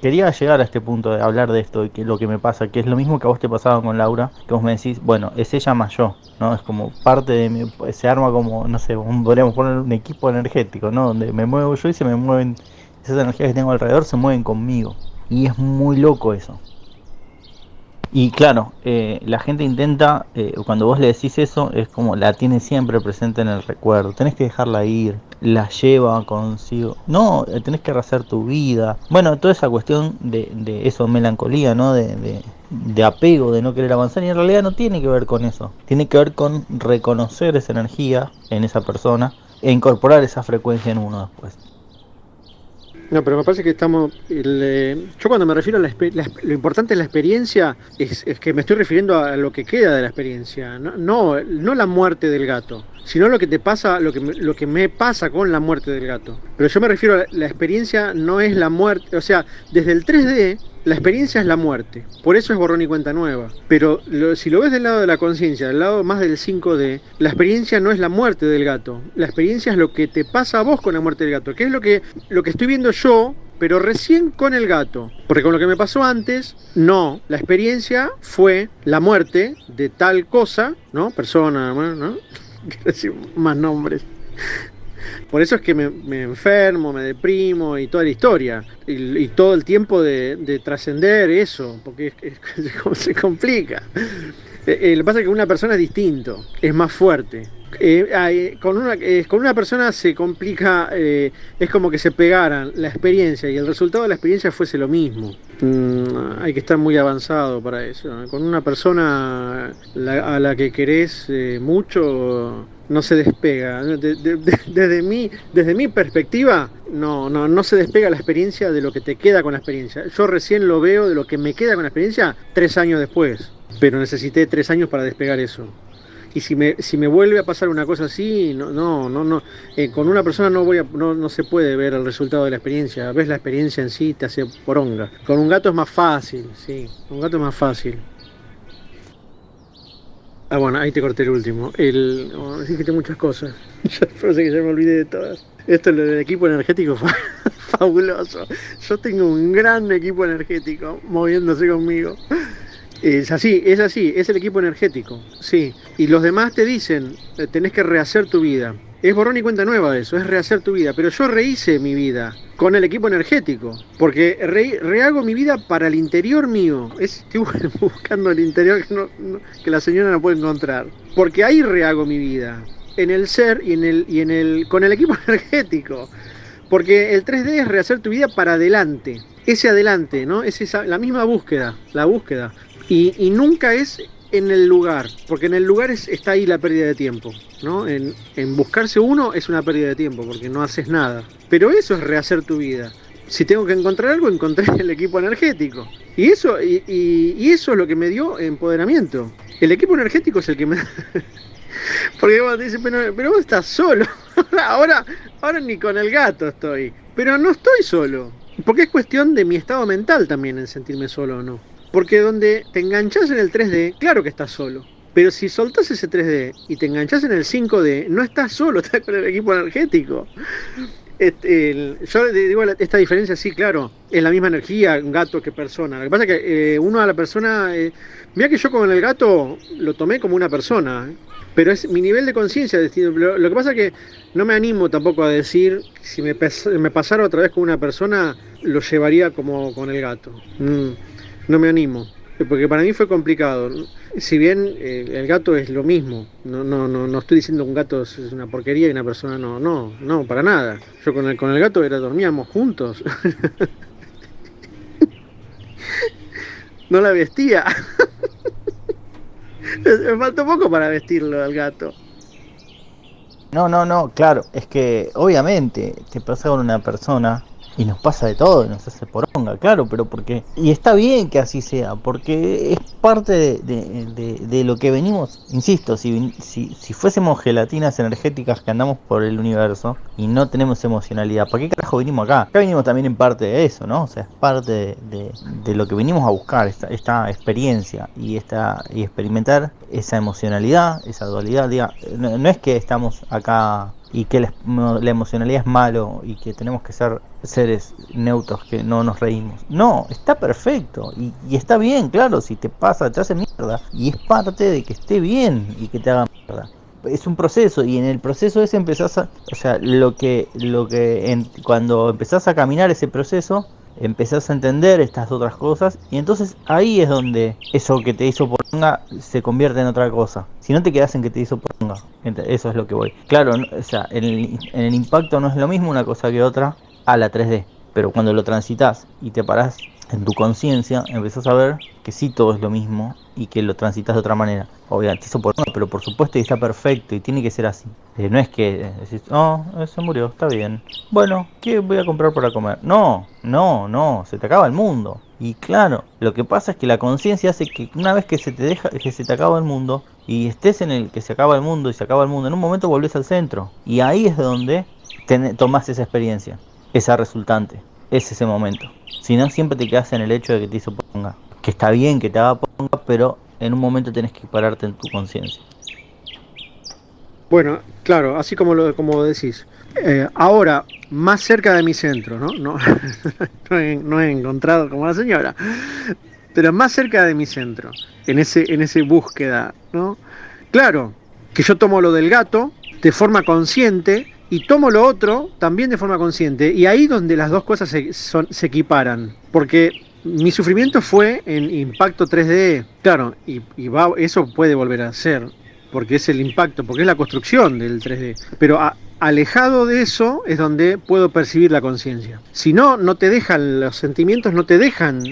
quería llegar a este punto de hablar de esto, y que lo que me pasa, que es lo mismo que a vos te pasaba con Laura, que vos me decís, bueno, es ella más yo, ¿no? Es como parte de mí, se arma como, no sé, podríamos poner un equipo energético, ¿no? Donde me muevo yo y se me mueven, esas energías que tengo alrededor se mueven conmigo. Y es muy loco eso. Y claro, la gente intenta, cuando vos le decís eso, es como la tiene siempre presente en el recuerdo. Tenés que dejarla ir, la lleva consigo. No, tenés que rehacer tu vida. Bueno, toda esa cuestión de eso, melancolía, ¿no? De apego, de no querer avanzar. Y en realidad no tiene que ver con eso. Tiene que ver con reconocer esa energía en esa persona e incorporar esa frecuencia en uno después. No, pero me parece que yo cuando me refiero a lo importante es la experiencia, es que me estoy refiriendo a lo que queda de la experiencia, no la muerte del gato, sino lo que te pasa, lo que me pasa con la muerte del gato. Pero yo me refiero a la experiencia no es la muerte, o sea, desde el 3D la experiencia es la muerte, por eso es borrón y cuenta nueva. Pero si lo ves del lado de la conciencia, del lado más del 5D, la experiencia no es la muerte del gato, la experiencia es lo que te pasa a vos con la muerte del gato, que es lo que estoy viendo yo, pero recién con el gato. Porque con lo que me pasó antes, no. La experiencia fue la muerte de tal cosa, ¿no? Persona, ¿no? Quiero decir más nombres. Por eso es que me enfermo, me deprimo y toda la historia. Y todo el tiempo de trascender eso, porque se complica. Lo que pasa es que una persona es distinto, es más fuerte. Con una persona se complica, es como que se pegaran la experiencia y el resultado de la experiencia fuese lo mismo. Hay que estar muy avanzado para eso. Con una persona a la que querés mucho, no se despega. Desde mi perspectiva, no se despega la experiencia de lo que te queda con la experiencia. Yo recién lo veo de lo que me queda con la experiencia 3 años después, pero necesité 3 años para despegar eso. Y si me vuelve a pasar una cosa así, con una persona no se puede ver el resultado de la experiencia. Ves la experiencia en sí, te hace poronga. Con un gato es más fácil, sí, con un gato es más fácil. Ah, bueno, ahí te corté el último. Dijiste muchas cosas. Ya parece que ya me olvidé de todas. Esto lo del equipo energético fue fabuloso. Yo tengo un gran equipo energético moviéndose conmigo. Es así, es el equipo energético, sí. Y los demás te dicen, tenés que rehacer tu vida. Es borrón y cuenta nueva eso, es rehacer tu vida. Pero yo rehice mi vida con el equipo energético, porque rehago mi vida para el interior mío. Estoy buscando el interior que la señora no puede encontrar. Porque ahí rehago mi vida, en el ser con el equipo energético. Porque el 3D es rehacer tu vida para adelante. Ese adelante, ¿no? Es la misma búsqueda, la búsqueda. Y nunca es en el lugar, porque en el lugar está ahí la pérdida de tiempo, ¿no? En buscarse uno es una pérdida de tiempo, porque no haces nada. Pero eso es rehacer tu vida. Si tengo que encontrar algo, encontré el equipo energético. Y eso es lo que me dio empoderamiento. El equipo energético es el que me... Porque vos te dices, pero vos estás solo. Ahora ni con el gato estoy. Pero no estoy solo. Porque es cuestión de mi estado mental también en sentirme solo o no. Porque donde te enganchás en el 3D, claro que estás solo. Pero si soltás ese 3D y te enganchás en el 5D, no estás solo, estás con el equipo energético. Yo digo esta diferencia, sí, claro, es la misma energía, un gato que persona. Lo que pasa es que uno a la persona, mira que yo con el gato lo tomé como una persona, pero es mi nivel de conciencia distinto. Lo que pasa es que no me animo tampoco a decir, si me pasara otra vez con una persona, lo llevaría como con el gato. No me animo, porque para mí fue complicado. Si bien el gato es lo mismo, no estoy diciendo que un gato es una porquería y una persona no, para nada. Yo con el gato dormíamos juntos. No la vestía. Me faltó poco para vestirlo al gato. No, claro, es que obviamente te pasa con una persona y nos pasa de todo, y nos hace poronga, claro, pero porque... Y está bien que así sea, porque es parte de lo que venimos, insisto, si fuésemos gelatinas energéticas que andamos por el universo y no tenemos emocionalidad, ¿para qué carajo vinimos acá? Acá vinimos también en parte de eso, ¿no? O sea, es parte de lo que venimos a buscar, esta experiencia y experimentar esa emocionalidad, esa dualidad, no es que estamos acá y que la emocionalidad es malo y que tenemos que ser seres neutros que no nos reímos. No, está perfecto y está bien, claro, si te pasa, te hace mierda y es parte de que esté bien y que te haga mierda. Es un proceso y en el proceso ese empezás a, o sea, cuando empezás a caminar ese proceso, empezás a entender estas otras cosas y entonces ahí es donde eso que te hizo poronga se convierte en otra cosa. Si no te quedás en que te hizo poronga, eso es lo que voy. Claro, o sea, en el impacto no es lo mismo una cosa que otra a la 3D, pero cuando lo transitas y te parás en tu conciencia, empezás a ver que sí todo es lo mismo y que lo transitas de otra manera. Obviamente te hizo poronga, pero por supuesto y está perfecto y tiene que ser así. No es que decís, oh, se murió, está bien. Bueno, ¿qué voy a comprar para comer? No, no, no, se te acaba el mundo. Y claro, lo que pasa es que la conciencia hace que una vez que se te deja, que se te acaba el mundo, y estés en el que se acaba el mundo y se acaba el mundo, en un momento volvés al centro. Y ahí es donde tomás esa experiencia, esa resultante, es ese momento. Si no, siempre te quedas en el hecho de que te hizo ponga. Que está bien que te haga ponga, pero en un momento tenés que pararte en tu conciencia. Bueno, claro, así como decís. Ahora, más cerca de mi centro, ¿no? No, no he encontrado como la señora, pero más cerca de mi centro, en ese búsqueda, ¿no? Claro, que yo tomo lo del gato de forma consciente y tomo lo otro también de forma consciente. Y ahí donde las dos cosas se equiparan. Porque mi sufrimiento fue en impacto 3D, claro, eso puede volver a ser, porque es el impacto, porque es la construcción del 3D. Pero alejado de eso es donde puedo percibir la conciencia. Si no, no te dejan, los sentimientos no te dejan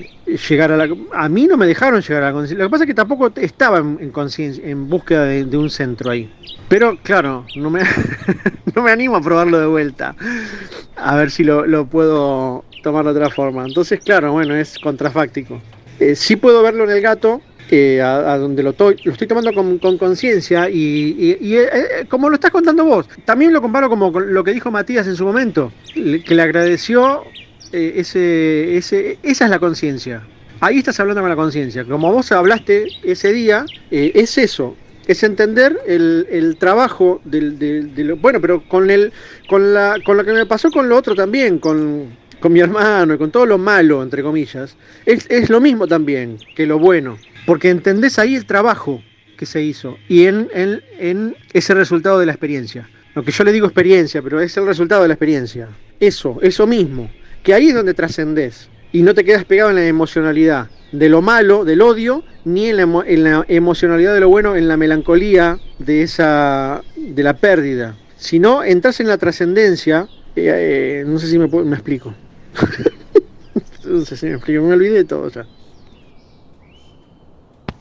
llegar a la... A mí no me dejaron llegar a la conciencia. Lo que pasa es que tampoco estaba en conciencia, en búsqueda de un centro ahí. Pero claro, no me animo a probarlo de vuelta. A ver si lo puedo tomar de otra forma. Entonces, claro, bueno, es contrafáctico. Sí puedo verlo en el gato, a donde lo estoy tomando con conciencia como lo estás contando vos. También lo comparo como con lo que dijo Matías en su momento, que le agradeció, esa es la conciencia. Ahí estás hablando con la conciencia. Como vos hablaste ese día, es eso. Es entender el trabajo bueno, pero con lo que me pasó con lo otro también, con mi hermano y con todo lo malo, entre comillas, es lo mismo también que lo bueno, porque entendés ahí el trabajo que se hizo y en ese resultado de la experiencia. Lo que yo le digo experiencia, pero es el resultado de la experiencia. Eso mismo, que ahí es donde trascendés y no te quedas pegado en la emocionalidad de lo malo, del odio, ni en la emocionalidad de lo bueno, en la melancolía de la pérdida. Si no, entras en la trascendencia, no sé si me explico. No sé si me explico, me olvidé de todo ya.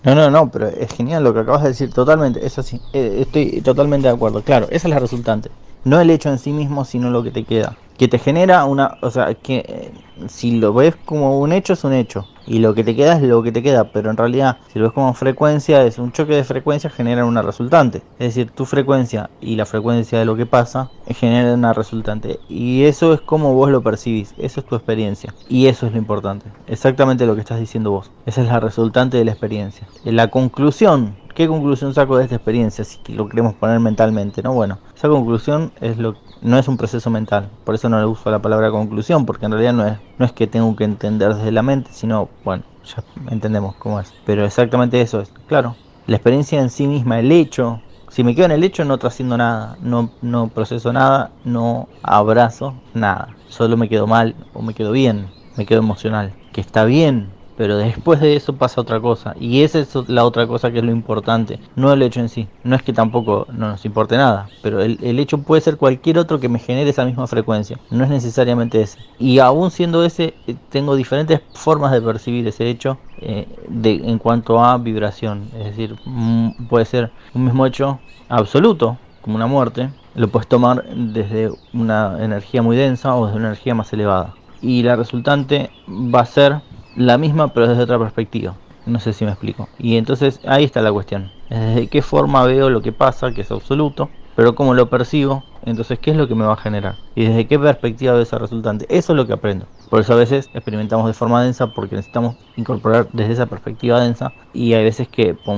No, no, no, pero es genial lo que acabas de decir, totalmente, es así, estoy totalmente de acuerdo, claro, esa es la resultante, no el hecho en sí mismo, sino lo que te queda, que te genera una, o sea, que si lo ves como un hecho es un hecho, y lo que te queda es lo que te queda, pero en realidad, si lo ves como frecuencia, es un choque de frecuencias generan una resultante, es decir, tu frecuencia y la frecuencia de lo que pasa generan una resultante, y eso es como vos lo percibís, eso es tu experiencia, y eso es lo importante, exactamente lo que estás diciendo vos, esa es la resultante de la experiencia. La conclusión, ¿qué conclusión saco de esta experiencia? Si lo queremos poner mentalmente, ¿no? Bueno, esa conclusión no es un proceso mental, por eso no le uso la palabra conclusión, porque en realidad no es que tengo que entender desde la mente, sino, bueno, ya entendemos cómo es. Pero exactamente eso es, claro, la experiencia en sí misma, el hecho, si me quedo en el hecho no trasciendo nada, no proceso nada, no abrazo nada, solo me quedo mal o me quedo bien, me quedo emocional, que está bien, pero después de eso pasa otra cosa, y esa es la otra cosa que es lo importante, no el hecho en sí, no es que tampoco no nos importe nada, pero el hecho puede ser cualquier otro que me genere esa misma frecuencia, no es necesariamente ese, y aún siendo ese, tengo diferentes formas de percibir ese hecho en cuanto a vibración, es decir, puede ser un mismo hecho absoluto, como una muerte, lo puedes tomar desde una energía muy densa o desde una energía más elevada, y la resultante va a ser la misma pero desde otra perspectiva. No sé si me explico. Y entonces ahí está la cuestión. ¿Desde qué forma veo lo que pasa, que es absoluto? Pero cómo lo percibo, entonces qué es lo que me va a generar. Y desde qué perspectiva veo esa resultante. Eso es lo que aprendo. Por eso a veces experimentamos de forma densa porque necesitamos incorporar desde esa perspectiva densa. Y hay veces que por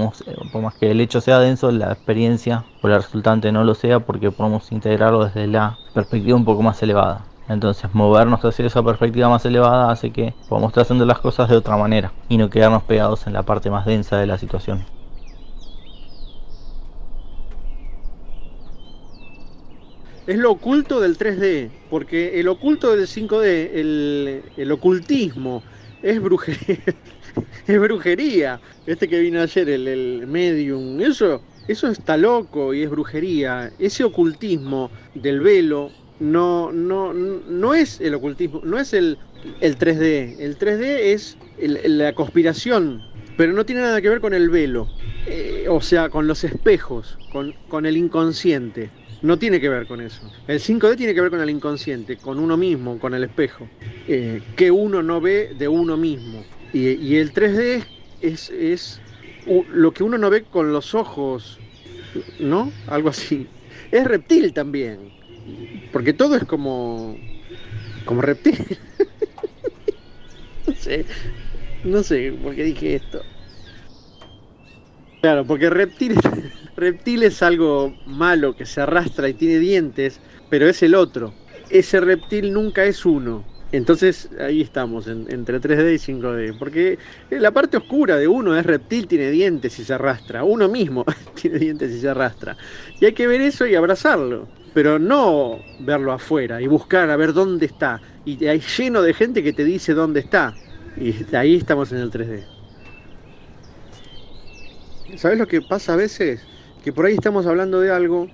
más que el hecho sea denso, la experiencia o la resultante no lo sea porque podemos integrarlo desde la perspectiva un poco más elevada. Entonces movernos hacia esa perspectiva más elevada hace que podamos trascender las cosas de otra manera y no quedarnos pegados en la parte más densa de la situación. Es lo oculto del 3D, porque el oculto del 5D, el ocultismo, es brujería. Es brujería. Este que vino ayer, el medium, eso está loco y es brujería. Ese ocultismo del velo no es el ocultismo, no es el 3D. El 3D es la conspiración, pero no tiene nada que ver con el velo. O sea, con los espejos, con el inconsciente. no tiene que ver con eso. El 5D tiene que ver con el inconsciente, con uno mismo, con el espejo, que uno no ve de uno mismo. Y el 3D es lo que uno no ve con los ojos, ¿no? Algo así. Es reptil también, porque todo es como reptil. No sé, no sé por qué dije esto. Claro, porque reptil, reptil es algo malo que se arrastra y tiene dientes, pero es el otro. Ese reptil nunca es uno. Entonces ahí estamos, entre 3D y 5D. Porque la parte oscura de uno es reptil, tiene dientes y se arrastra. Uno mismo tiene dientes y se arrastra. Y hay que ver eso y abrazarlo. Pero no verlo afuera y buscar a ver dónde está. Y hay lleno de gente que te dice dónde está. Y ahí estamos en el 3D. ¿Sabes lo que pasa a veces? Que por ahí estamos hablando de algo,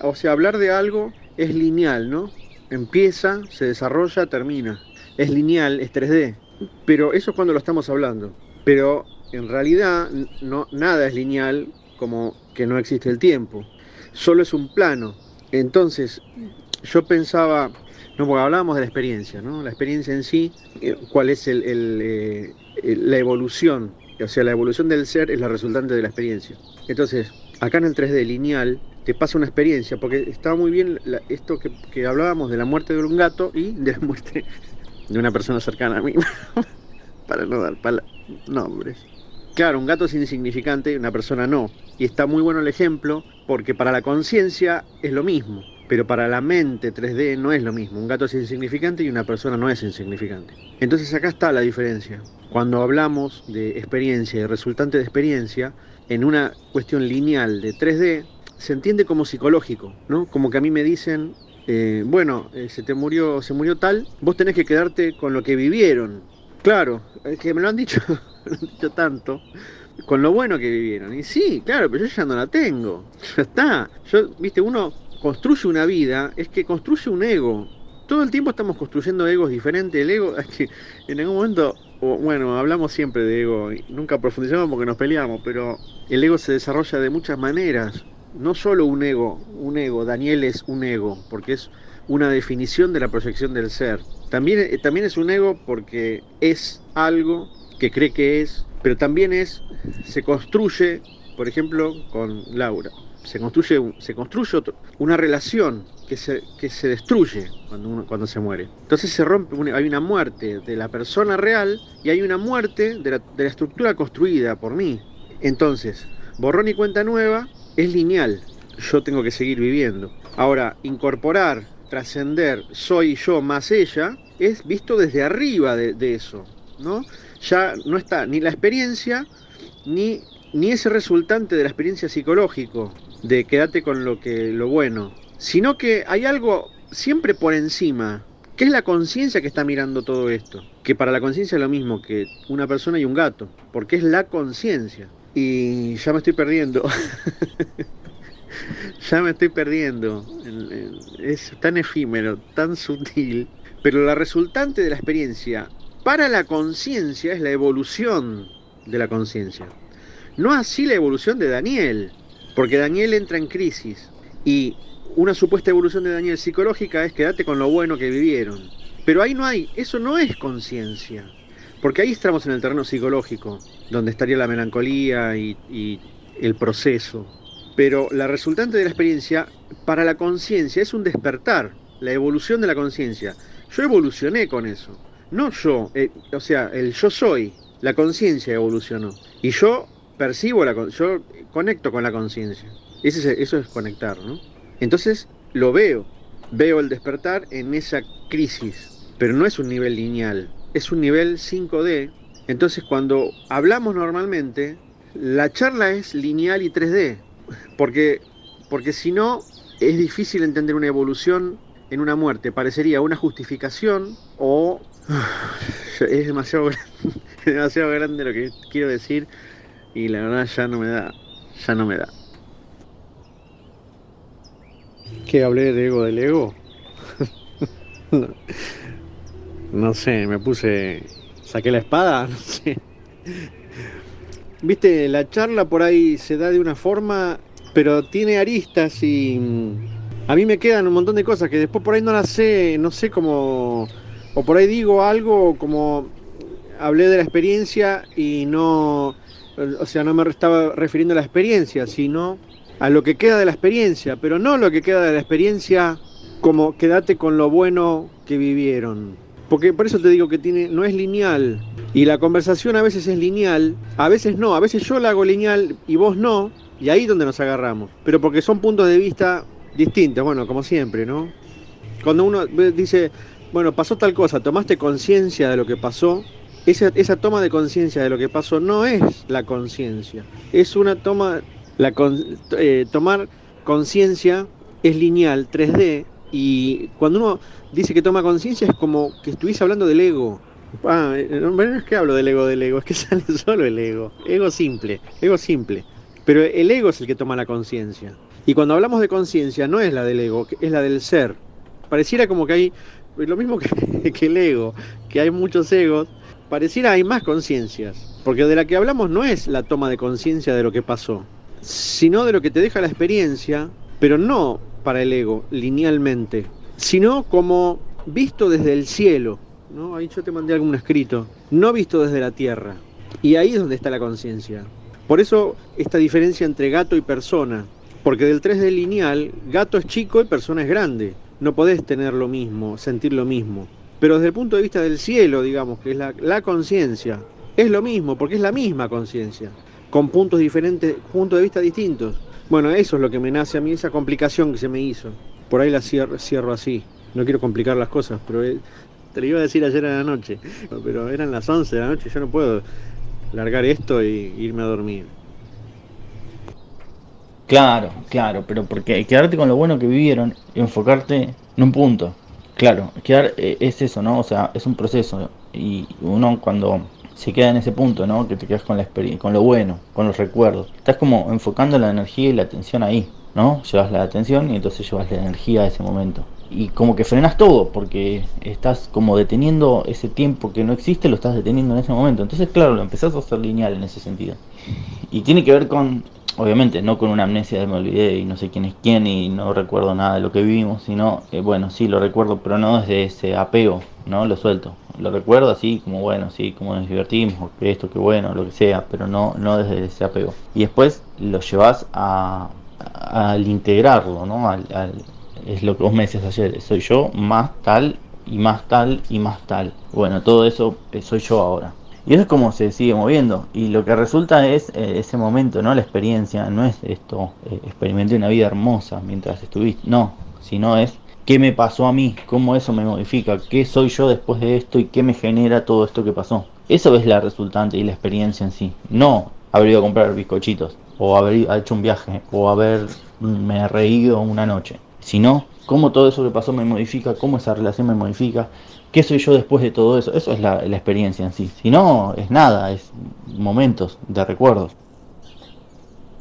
o sea, hablar de algo es lineal, ¿no? Empieza, se desarrolla, termina. Es lineal, es 3D. Pero eso es cuando lo estamos hablando. Pero en realidad no, nada es lineal, como que no existe el tiempo. Solo es un plano. Entonces, yo pensaba, no, porque hablábamos de la experiencia, ¿no? La experiencia en sí, cuál es la evolución. O sea, la evolución del ser es la resultante de la experiencia. Entonces, acá en el 3D lineal, te pasa una experiencia, porque estaba muy bien esto que hablábamos de la muerte de un gato y de la muerte de una persona cercana a mí, para no dar nombres. Claro, un gato es insignificante y una persona no. Y está muy bueno el ejemplo, porque para la conciencia es lo mismo, pero para la mente 3D no es lo mismo. Un gato es insignificante y una persona no es insignificante. Entonces acá está la diferencia. Cuando hablamos de experiencia y resultante de experiencia, en una cuestión lineal de 3D, se entiende como psicológico, ¿no? Como que a mí me dicen, se murió tal, vos tenés que quedarte con lo que vivieron. Claro, es que me lo han dicho, me lo han dicho tanto, con lo bueno que vivieron. Y sí, claro, pero yo ya no la tengo. Ya está. Viste, uno construye una vida, es que construye un ego. Todo el tiempo estamos construyendo egos diferentes. El ego, es que en algún momento, bueno, hablamos siempre de ego, y nunca profundizamos porque nos peleamos, pero el ego se desarrolla de muchas maneras. No solo un ego, Daniel es un ego, porque es una definición de la proyección del ser. También es un ego porque es algo que cree que es, pero también se construye, por ejemplo, con Laura. Se construye una relación que se destruye cuando se muere. Entonces se rompe, hay una muerte de la persona real y hay una muerte de la estructura construida por mí. Entonces, borrón y cuenta nueva es lineal. Yo tengo que seguir viviendo. Ahora, incorporar, trascender, soy yo más ella, es visto desde arriba de eso, ¿no? Ya no está ni la experiencia, ni ese resultante de la experiencia psicológico, de quedarte con lo bueno, sino que hay algo siempre por encima, que es la conciencia que está mirando todo esto, que para la conciencia es lo mismo que una persona y un gato, porque es la conciencia. Y ya me estoy perdiendo. Ya me estoy perdiendo. Es tan efímero, tan sutil. Pero la resultante de la experiencia para la conciencia es la evolución de la conciencia. No así la evolución de Daniel, porque Daniel entra en crisis. Y una supuesta evolución de Daniel psicológica es quedarte con lo bueno que vivieron. Pero ahí no hay, eso no es conciencia. Porque ahí estamos en el terreno psicológico, donde estaría la melancolía y el proceso. Pero la resultante de la experiencia para la conciencia es un despertar, la evolución de la conciencia. Yo evolucioné con eso, no yo, o sea, el yo soy, la conciencia evolucionó. Y yo percibo, yo conecto con la conciencia. Eso es conectar, ¿no? Entonces lo veo el despertar en esa crisis, pero no es un nivel lineal, es un nivel 5D. Entonces cuando hablamos normalmente, la charla es lineal y 3D. Porque, porque si no, es difícil entender una evolución en una muerte. Parecería una justificación o es demasiado grande, demasiado grande lo que quiero decir y la verdad ya no me da. ¿Qué hablé de ego del ego? No, no sé, saqué la espada, no sé. Viste, la charla por ahí se da de una forma pero tiene aristas y a mí me quedan un montón de cosas que después por ahí no las sé, no sé cómo, o por ahí digo algo como hablé de la experiencia y no, o sea, no me estaba refiriendo a la experiencia, sino a lo que queda de la experiencia, pero no lo que queda de la experiencia como quédate con lo bueno que vivieron. Porque por eso te digo que no es lineal. Y la conversación a veces es lineal, a veces no, a veces yo la hago lineal y vos no, y ahí es donde nos agarramos. Pero porque son puntos de vista distintos, bueno, como siempre, ¿no? Cuando uno dice, bueno, pasó tal cosa, tomaste conciencia de lo que pasó, esa toma de conciencia de lo que pasó no es la conciencia, es una toma, tomar conciencia es lineal, 3D, y cuando uno dice que toma conciencia es como que estuviese hablando del ego. No es que hablo del ego, es que sale solo el ego simple, pero el ego es el que toma la conciencia. Y cuando hablamos de conciencia no es la del ego, es la del ser. Pareciera como que hay, lo mismo que el ego, que hay muchos egos, pareciera hay más conciencias, porque de la que hablamos no es la toma de conciencia de lo que pasó, sino de lo que te deja la experiencia, pero no para el ego, linealmente, sino como visto desde el cielo, ¿no? Ahí yo te mandé algún escrito, no visto desde la tierra, y ahí es donde está la conciencia. Por eso esta diferencia entre gato y persona, porque del 3D lineal, gato es chico y persona es grande. No podés tener lo mismo, sentir lo mismo. Pero desde el punto de vista del cielo, digamos, que es la conciencia, es lo mismo, porque es la misma conciencia, con puntos diferentes, puntos de vista distintos. Bueno, eso es lo que me nace a mí, esa complicación que se me hizo. Por ahí la cierro así. No quiero complicar las cosas, pero te lo iba a decir ayer en la noche. Pero eran las 11 de la noche, yo no puedo largar esto y irme a dormir. Claro, claro, pero porque quedarte con lo bueno que vivieron, enfocarte en un punto. Claro, es eso, ¿no? O sea, es un proceso y uno cuando se queda en ese punto, ¿no? Que te quedas con la experiencia, con lo bueno, con los recuerdos. Estás como enfocando la energía y la atención ahí, ¿no? Llevas la atención y entonces llevas la energía a ese momento. Y como que frenas todo, porque estás como deteniendo ese tiempo que no existe, lo estás deteniendo en ese momento. Entonces, claro, lo empezás a hacer lineal en ese sentido. Y tiene que ver con, obviamente, no con una amnesia de me olvidé y no sé quién es quién y no recuerdo nada de lo que vivimos, sino, bueno, sí lo recuerdo, pero no desde ese apego, ¿no? Lo suelto. Lo recuerdo así como, bueno, sí, como nos divertimos, que esto, que bueno, lo que sea, pero no desde ese apego. Y después lo llevas al integrarlo, ¿no? Es lo que vos me decías ayer, soy yo más tal y más tal y más tal. Bueno, todo eso soy yo ahora. Y eso es como se sigue moviendo. Y lo que resulta es ese momento, ¿no? La experiencia. No es esto, experimenté una vida hermosa mientras estuviste. No, sino es qué me pasó a mí, cómo eso me modifica, qué soy yo después de esto y qué me genera todo esto que pasó. Eso es la resultante y la experiencia en sí. No haber ido a comprar bizcochitos, o haber hecho un viaje, o haberme reído una noche. Sino cómo todo eso que pasó me modifica, cómo esa relación me modifica, ¿qué soy yo después de todo eso? Eso es la experiencia en sí. Si no, es nada, es momentos de recuerdos.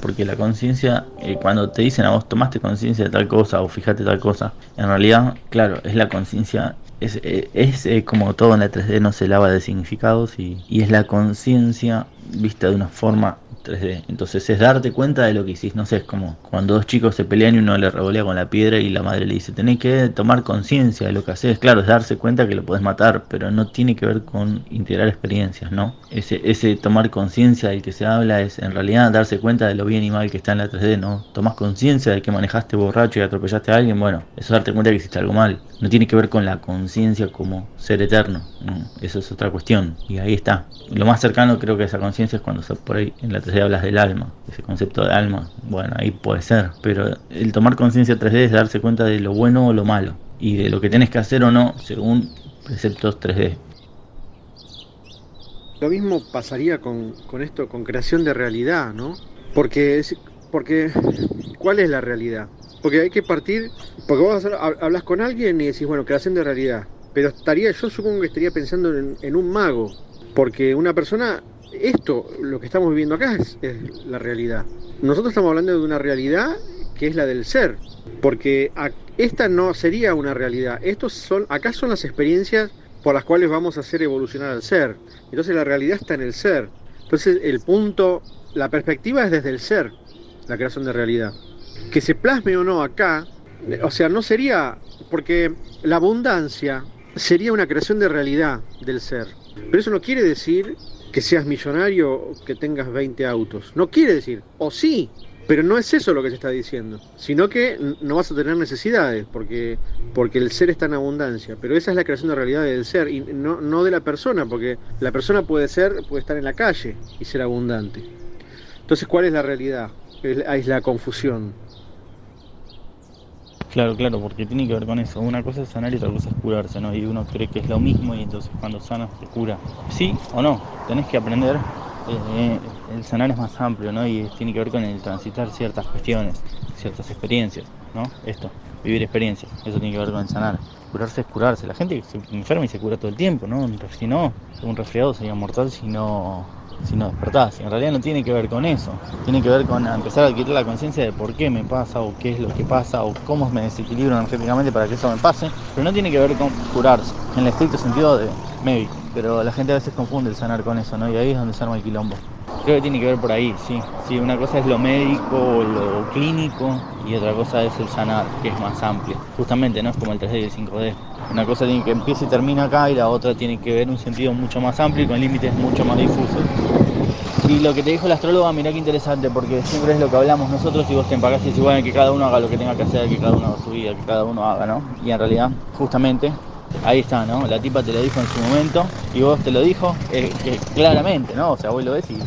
Porque la conciencia, cuando te dicen a vos tomaste conciencia de tal cosa o fijate tal cosa, en realidad, claro, es la conciencia, es como todo en la 3D, no se lava de significados y es la conciencia vista de una forma 3D. Entonces es darte cuenta de lo que hiciste. No sé, es como cuando dos chicos se pelean y uno le revolea con la piedra y la madre le dice, tenés que tomar conciencia de lo que haces. Claro, es darse cuenta que lo podés matar, pero no tiene que ver con integrar experiencias, ¿no? Ese tomar conciencia del que se habla es en realidad darse cuenta de lo bien y mal que está en la 3D, ¿no? Tomás conciencia de que manejaste borracho y atropellaste a alguien, bueno, eso es darte cuenta que hiciste algo mal. No tiene que ver con la conciencia como ser eterno, ¿no? Eso es otra cuestión. Y ahí está. Lo más cercano creo que a esa conciencia es cuando por ahí en la 3D hablas del alma, ese concepto de alma. Bueno, ahí puede ser, pero el tomar conciencia 3D es darse cuenta de lo bueno o lo malo y de lo que tenés que hacer o no según preceptos 3D. Lo mismo pasaría con esto, con creación de realidad, ¿no? Porque, porque, ¿cuál es la realidad? Porque hay que partir, porque vos hablas con alguien y decís, bueno, creación de realidad. Pero yo supongo que estaría pensando en un mago, porque una persona, lo que estamos viviendo acá es la realidad. Nosotros estamos hablando de una realidad que es la del ser, porque esta no sería una realidad. Acá son las experiencias por las cuales vamos a hacer evolucionar al ser. Entonces la realidad está en el ser. Entonces la perspectiva es desde el ser. la creación de realidad. Que se plasme o no acá, o sea, no sería, porque la abundancia sería una creación de realidad del ser. Pero eso no quiere decir que seas millonario o que tengas 20 autos. No quiere decir, o sí, pero no es eso lo que se está diciendo, sino que no vas a tener necesidades, porque el ser está en abundancia. Pero esa es la creación de realidad del ser, y no de la persona, porque la persona puede estar en la calle y ser abundante. Entonces, ¿cuál es la realidad? Ahí es la confusión. Claro, claro, porque tiene que ver con eso. Una cosa es sanar y otra cosa es curarse, ¿no? Y uno cree que es lo mismo y entonces cuando sana se cura. Sí o no, tenés que aprender. El sanar es más amplio, ¿no? Y tiene que ver con el transitar ciertas cuestiones, ciertas experiencias, ¿no? Esto, vivir experiencias, eso tiene que ver con el sanar. Curarse es curarse. La gente se enferma y se cura todo el tiempo, ¿no? Si no, un resfriado sería mortal si no despertás. Y en realidad no tiene que ver con eso. Tiene que ver con empezar a adquirir la conciencia de por qué me pasa, o qué es lo que pasa, o cómo me desequilibro energéticamente para que eso me pase. Pero no tiene que ver con curarse, en el estricto sentido de médico. Pero la gente a veces confunde el sanar con eso, ¿no? Y ahí es donde se arma el quilombo. Creo que tiene que ver por ahí, sí. Sí, una cosa es lo médico o lo clínico y otra cosa es el sanar, que es más amplio. Justamente, ¿no? Es como el 3D y el 5D. Una cosa tiene que empieza y termina acá y la otra tiene que ver un sentido mucho más amplio y con límites mucho más difusos. Y lo que te dijo la astróloga, mirá qué interesante, porque siempre es lo que hablamos nosotros y vos te empacás y decís, bueno, que cada uno haga lo que tenga que hacer, que cada uno haga su vida, que cada uno haga, ¿no? Y en realidad, justamente, ahí está, ¿no? La tipa te lo dijo en su momento y vos te lo dijo claramente, ¿no? O sea, vos lo ves y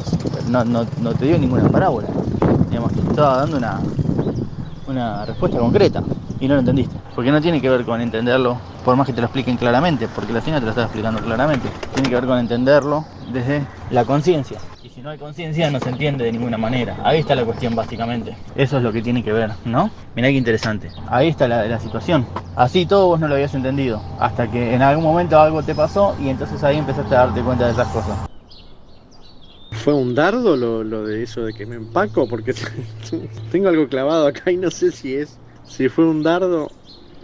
no te dio ninguna parábola. Digamos, te estaba dando una respuesta concreta y no lo entendiste. Porque no tiene que ver con entenderlo, por más que te lo expliquen claramente, porque la señora te lo está explicando claramente. Tiene que ver con entenderlo desde la conciencia. Y si no hay conciencia no se entiende de ninguna manera. Ahí está la cuestión básicamente. Eso es lo que tiene que ver, ¿no? Mirá qué interesante. Ahí está la situación. Así todo vos no lo habías entendido. Hasta que en algún momento algo te pasó y entonces ahí empezaste a darte cuenta de esas cosas. ¿Fue un dardo lo de eso de que me empaco? Porque tengo algo clavado acá y no sé si fue un dardo.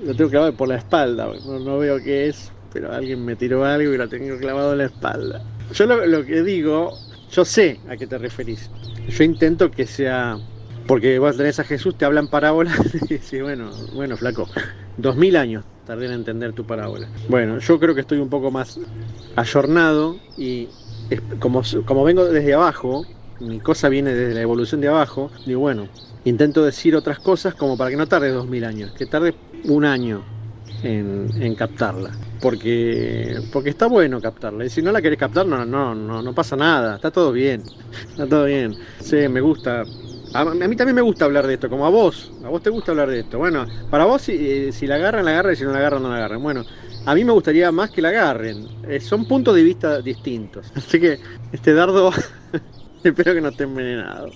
Lo tengo clavado por la espalda, no veo qué es, pero alguien me tiró algo y lo tengo clavado en la espalda. Yo lo que digo, yo sé a qué te referís. Yo intento que sea, porque vos tenés a Jesús, te hablan parábolas y decís, bueno, flaco, 2000 años tardé en entender tu parábola. Bueno, yo creo que estoy un poco más ayornado y como vengo desde abajo, mi cosa viene desde la evolución de abajo, digo, bueno, intento decir otras cosas como para que no tarde 2000 años, que tarde un año en captarla. Porque está bueno captarla. Y si no la querés captar, no pasa nada. Está todo bien. Está todo bien. Sí, me gusta. A mí también me gusta hablar de esto, como a vos. A vos te gusta hablar de esto. Bueno, para vos si la agarran, la agarran. Y si no la agarran, no la agarran. Bueno, a mí me gustaría más que la agarren. Son puntos de vista distintos. Así que este dardo, espero que no esté envenenado.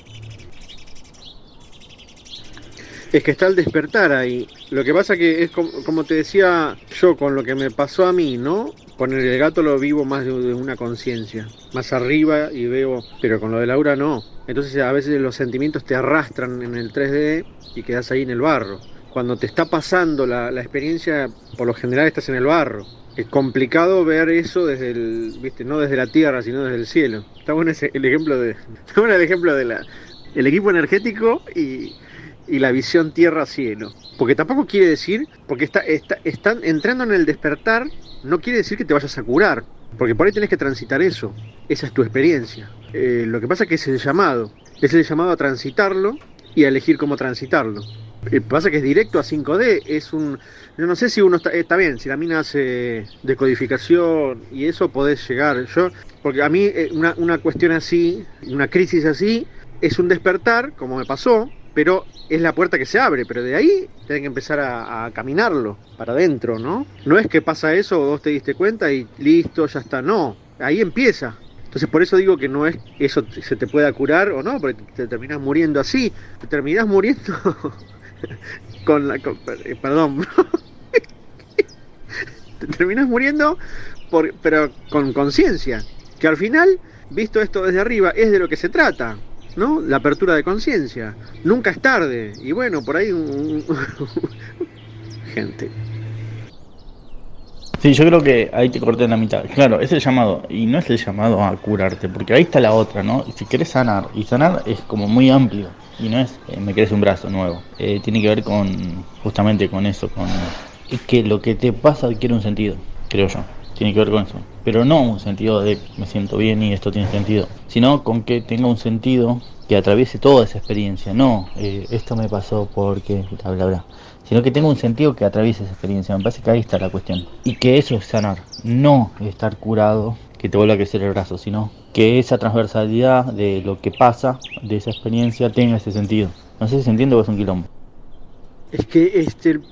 Es que está el despertar ahí. Lo que pasa que es como te decía yo, con lo que me pasó a mí, ¿no? Con el gato lo vivo más de una conciencia, más arriba y veo, pero con lo de Laura no. Entonces a veces los sentimientos te arrastran en el 3D y quedas ahí en el barro. Cuando te está pasando la experiencia, por lo general estás en el barro. Es complicado ver eso ¿viste? No desde la tierra, sino desde el cielo. Está bueno el ejemplo de el equipo energético y la visión tierra-cielo. Porque tampoco quiere decir, porque están entrando en el despertar, no quiere decir que te vayas a curar. Porque por ahí tenés que transitar eso. Esa es tu experiencia. Lo que pasa es que es el llamado a transitarlo y a elegir cómo transitarlo. Pasa que es directo a 5D, yo no sé si uno está bien, si la mina hace decodificación y eso podés llegar. Porque a mí una cuestión así, una crisis así, es un despertar, como me pasó, pero es la puerta que se abre, pero de ahí tenés que empezar a caminarlo para adentro, ¿no? No es que pasa eso, vos te diste cuenta y listo, ya está, no, ahí empieza. Entonces por eso digo que no es que eso se te pueda curar o no, porque te terminás muriendo así, te terminás muriendo perdón, te terminás muriendo pero con conciencia, que al final, visto esto desde arriba, es de lo que se trata, ¿no? La apertura de conciencia. Nunca es tarde. Y bueno, por ahí gente. Sí, yo creo que ahí te corté en la mitad. Claro, es el llamado, y no es el llamado a curarte, porque ahí está la otra, ¿no? Si querés sanar, y sanar es como muy amplio. Y no es, me crece un brazo nuevo. Tiene que ver justamente con eso, es que lo que te pasa adquiere un sentido, creo yo. Tiene que ver con eso. Pero no un sentido de me siento bien y esto tiene sentido, sino con que tenga un sentido que atraviese toda esa experiencia. No, esto me pasó porque bla bla bla. Sino que tenga un sentido que atraviese esa experiencia. Me parece que ahí está la cuestión. Y que eso es sanar. No estar curado, que te vuelva a crecer el brazo, sino que esa transversalidad de lo que pasa, de esa experiencia, tenga ese sentido. No sé si se entiende o es un quilombo. Es que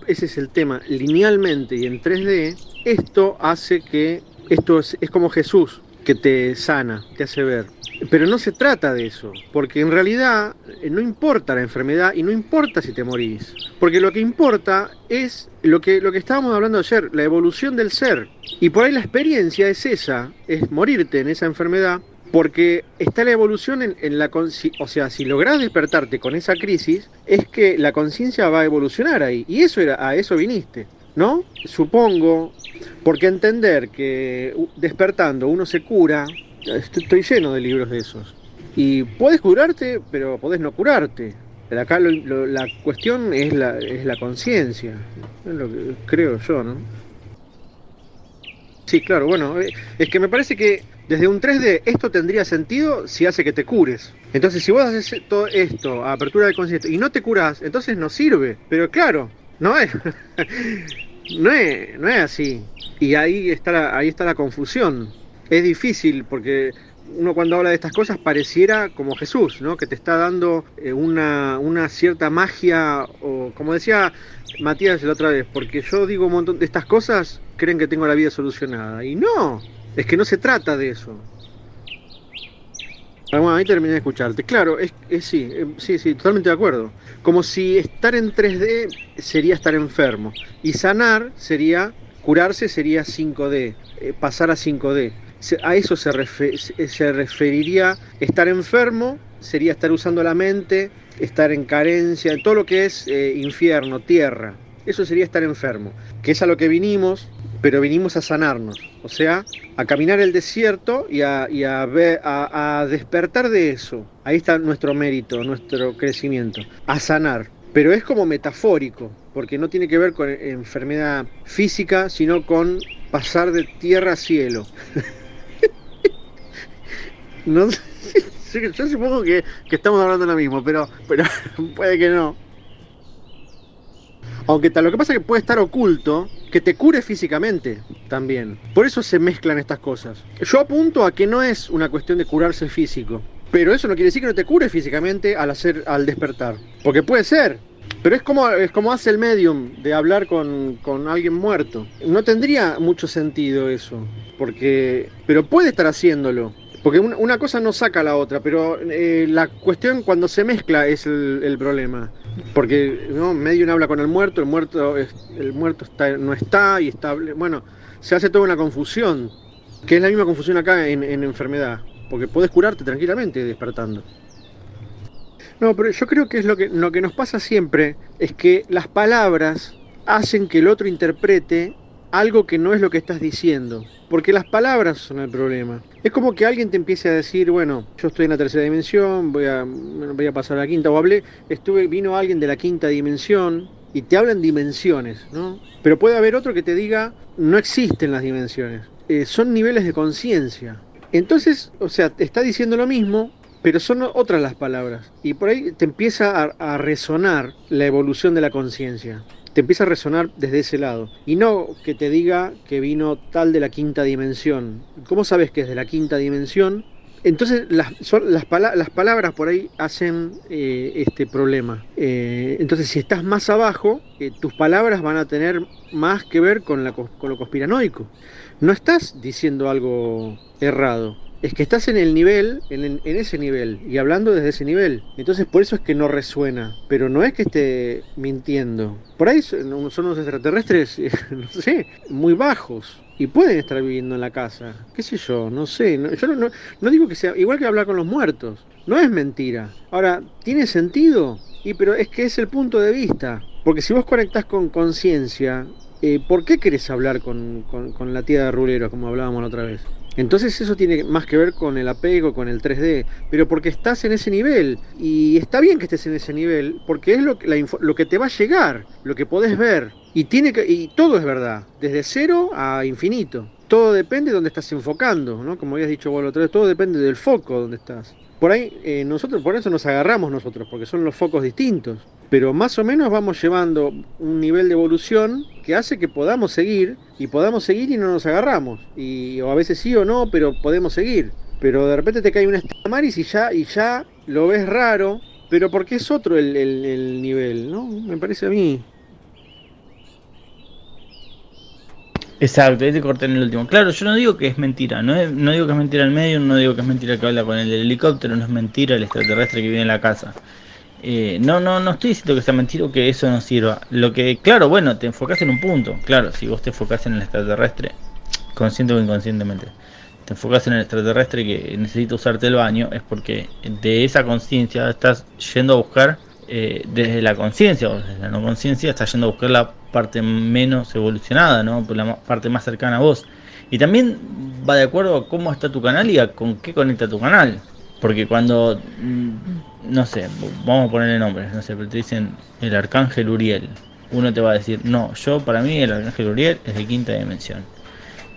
ese es el tema. Linealmente y en 3D, esto hace que, esto es como Jesús, que te sana, te hace ver. Pero no se trata de eso, porque en realidad no importa la enfermedad y no importa si te morís. Porque lo que importa es lo que estábamos hablando ayer, la evolución del ser. Y por ahí la experiencia es esa, es morirte en esa enfermedad, porque está la evolución en la conciencia. O sea, si lográs despertarte con esa crisis, es que la conciencia va a evolucionar ahí. Y eso era, a eso viniste, ¿no? Supongo, porque entender que despertando uno se cura. Estoy lleno de libros de esos. Y puedes curarte, pero podés no curarte. Pero acá la cuestión es la conciencia. Es lo que creo yo, ¿no? Sí, claro, bueno, es que me parece que desde un 3D esto tendría sentido si hace que te cures. Entonces, si vos haces todo esto, a apertura de conciencia, y no te curás, entonces no sirve. Pero claro, no es, no es así. Y ahí está la confusión. Es difícil porque uno cuando habla de estas cosas pareciera como Jesús, ¿no? Que te está dando una cierta magia, o como decía Matías la otra vez, porque yo digo un montón de estas cosas, creen que tengo la vida solucionada. Y no, es que no se trata de eso. Bueno, ahí terminé de escucharte. Claro, sí, totalmente de acuerdo. Como si estar en 3D sería estar enfermo. Y sanar sería, curarse sería 5D, pasar a 5D. A eso se referiría estar enfermo, sería estar usando la mente, estar en carencia, todo lo que es infierno, tierra. Eso sería estar enfermo, que es a lo que vinimos, pero vinimos a sanarnos. O sea, a caminar el desierto y a despertar de eso. Ahí está nuestro mérito, nuestro crecimiento. A sanar. Pero es como metafórico, porque no tiene que ver con enfermedad física, sino con pasar de tierra a cielo. No sé, yo supongo que estamos hablando de lo mismo, pero puede que no. Aunque lo que pasa es que puede estar oculto, que te cure físicamente también. Por eso se mezclan estas cosas. Yo apunto a que no es una cuestión de curarse físico. Pero eso no quiere decir que no te cure físicamente al despertar. Porque puede ser. Pero es como hace el medium de hablar con alguien muerto. No tendría mucho sentido eso. Pero puede estar haciéndolo. Porque una cosa no saca a la otra, pero la cuestión cuando se mezcla es el problema. Porque ¿no? Medium habla con el muerto no está y está. Bueno, se hace toda una confusión, que es la misma confusión acá en enfermedad. Porque podés curarte tranquilamente despertando. No, pero yo creo que es lo que nos pasa siempre, es que las palabras hacen que el otro interprete algo que no es lo que estás diciendo. Porque las palabras son el problema. Es como que alguien te empiece a decir, bueno, yo estoy en la tercera dimensión, voy a pasar a la quinta, vino alguien de la quinta dimensión, y te hablan dimensiones, ¿no? Pero puede haber otro que te diga, no existen las dimensiones, son niveles de conciencia. Entonces, o sea, te está diciendo lo mismo, pero son otras las palabras. Y por ahí te empieza a resonar la evolución de la conciencia. Te empieza a resonar desde ese lado. Y no que te diga que vino tal de la quinta dimensión. ¿Cómo sabes que es de la quinta dimensión? Entonces las palabras por ahí hacen este problema. Entonces si estás más abajo, tus palabras van a tener más que ver con lo conspiranoico. No estás diciendo algo errado. Es que estás en el nivel, en ese nivel, y hablando desde ese nivel. Entonces por eso es que no resuena. Pero no es que esté mintiendo. Por ahí son unos extraterrestres, no sé, muy bajos. Y pueden estar viviendo en la casa. ¿Qué sé yo? No sé. Yo no digo que sea igual que hablar con los muertos. No es mentira. Ahora, ¿tiene sentido? Pero es que es el punto de vista. Porque si vos conectás con conciencia, ¿por qué querés hablar con la tía de Rulero, como hablábamos la otra vez? Entonces eso tiene más que ver con el apego, con el 3D, pero porque estás en ese nivel, y está bien que estés en ese nivel, porque es lo que te va a llegar, lo que podés ver, y todo es verdad, desde cero a infinito. Todo depende de dónde estás enfocando, ¿no? Como habías dicho vos la otra vez, todo depende del foco donde estás. Por ahí, nosotros, por eso nos agarramos nosotros, porque son los focos distintos. Pero más o menos vamos llevando un nivel de evolución que hace que podamos seguir y no nos agarramos. O a veces sí o no, pero podemos seguir. Pero de repente te cae una Stamaris y ya lo ves raro, pero porque es otro el nivel, ¿no? Me parece a mí. Exacto, ahí te corté en el último. Claro, yo no digo que es mentira, no digo que es mentira el medio, no digo que es mentira que habla con el del helicóptero, no es mentira el extraterrestre que vive en la casa. No estoy diciendo que sea mentira o que eso no sirva. Lo que, claro, bueno, te enfocás en un punto. Claro, si vos te enfocás en el extraterrestre, consciente o inconscientemente, te enfocás en el extraterrestre que necesita usarte el baño, es porque de esa conciencia estás yendo a buscar, desde la conciencia o desde la no conciencia, estás yendo a buscar la parte menos evolucionada, ¿no? La parte más cercana a vos. Y también va de acuerdo a cómo está tu canal y a con qué conecta tu canal. Porque cuando, no sé, vamos a ponerle nombres, no sé, pero te dicen el arcángel Uriel, uno te va a decir, no, para mí el arcángel Uriel es de quinta dimensión.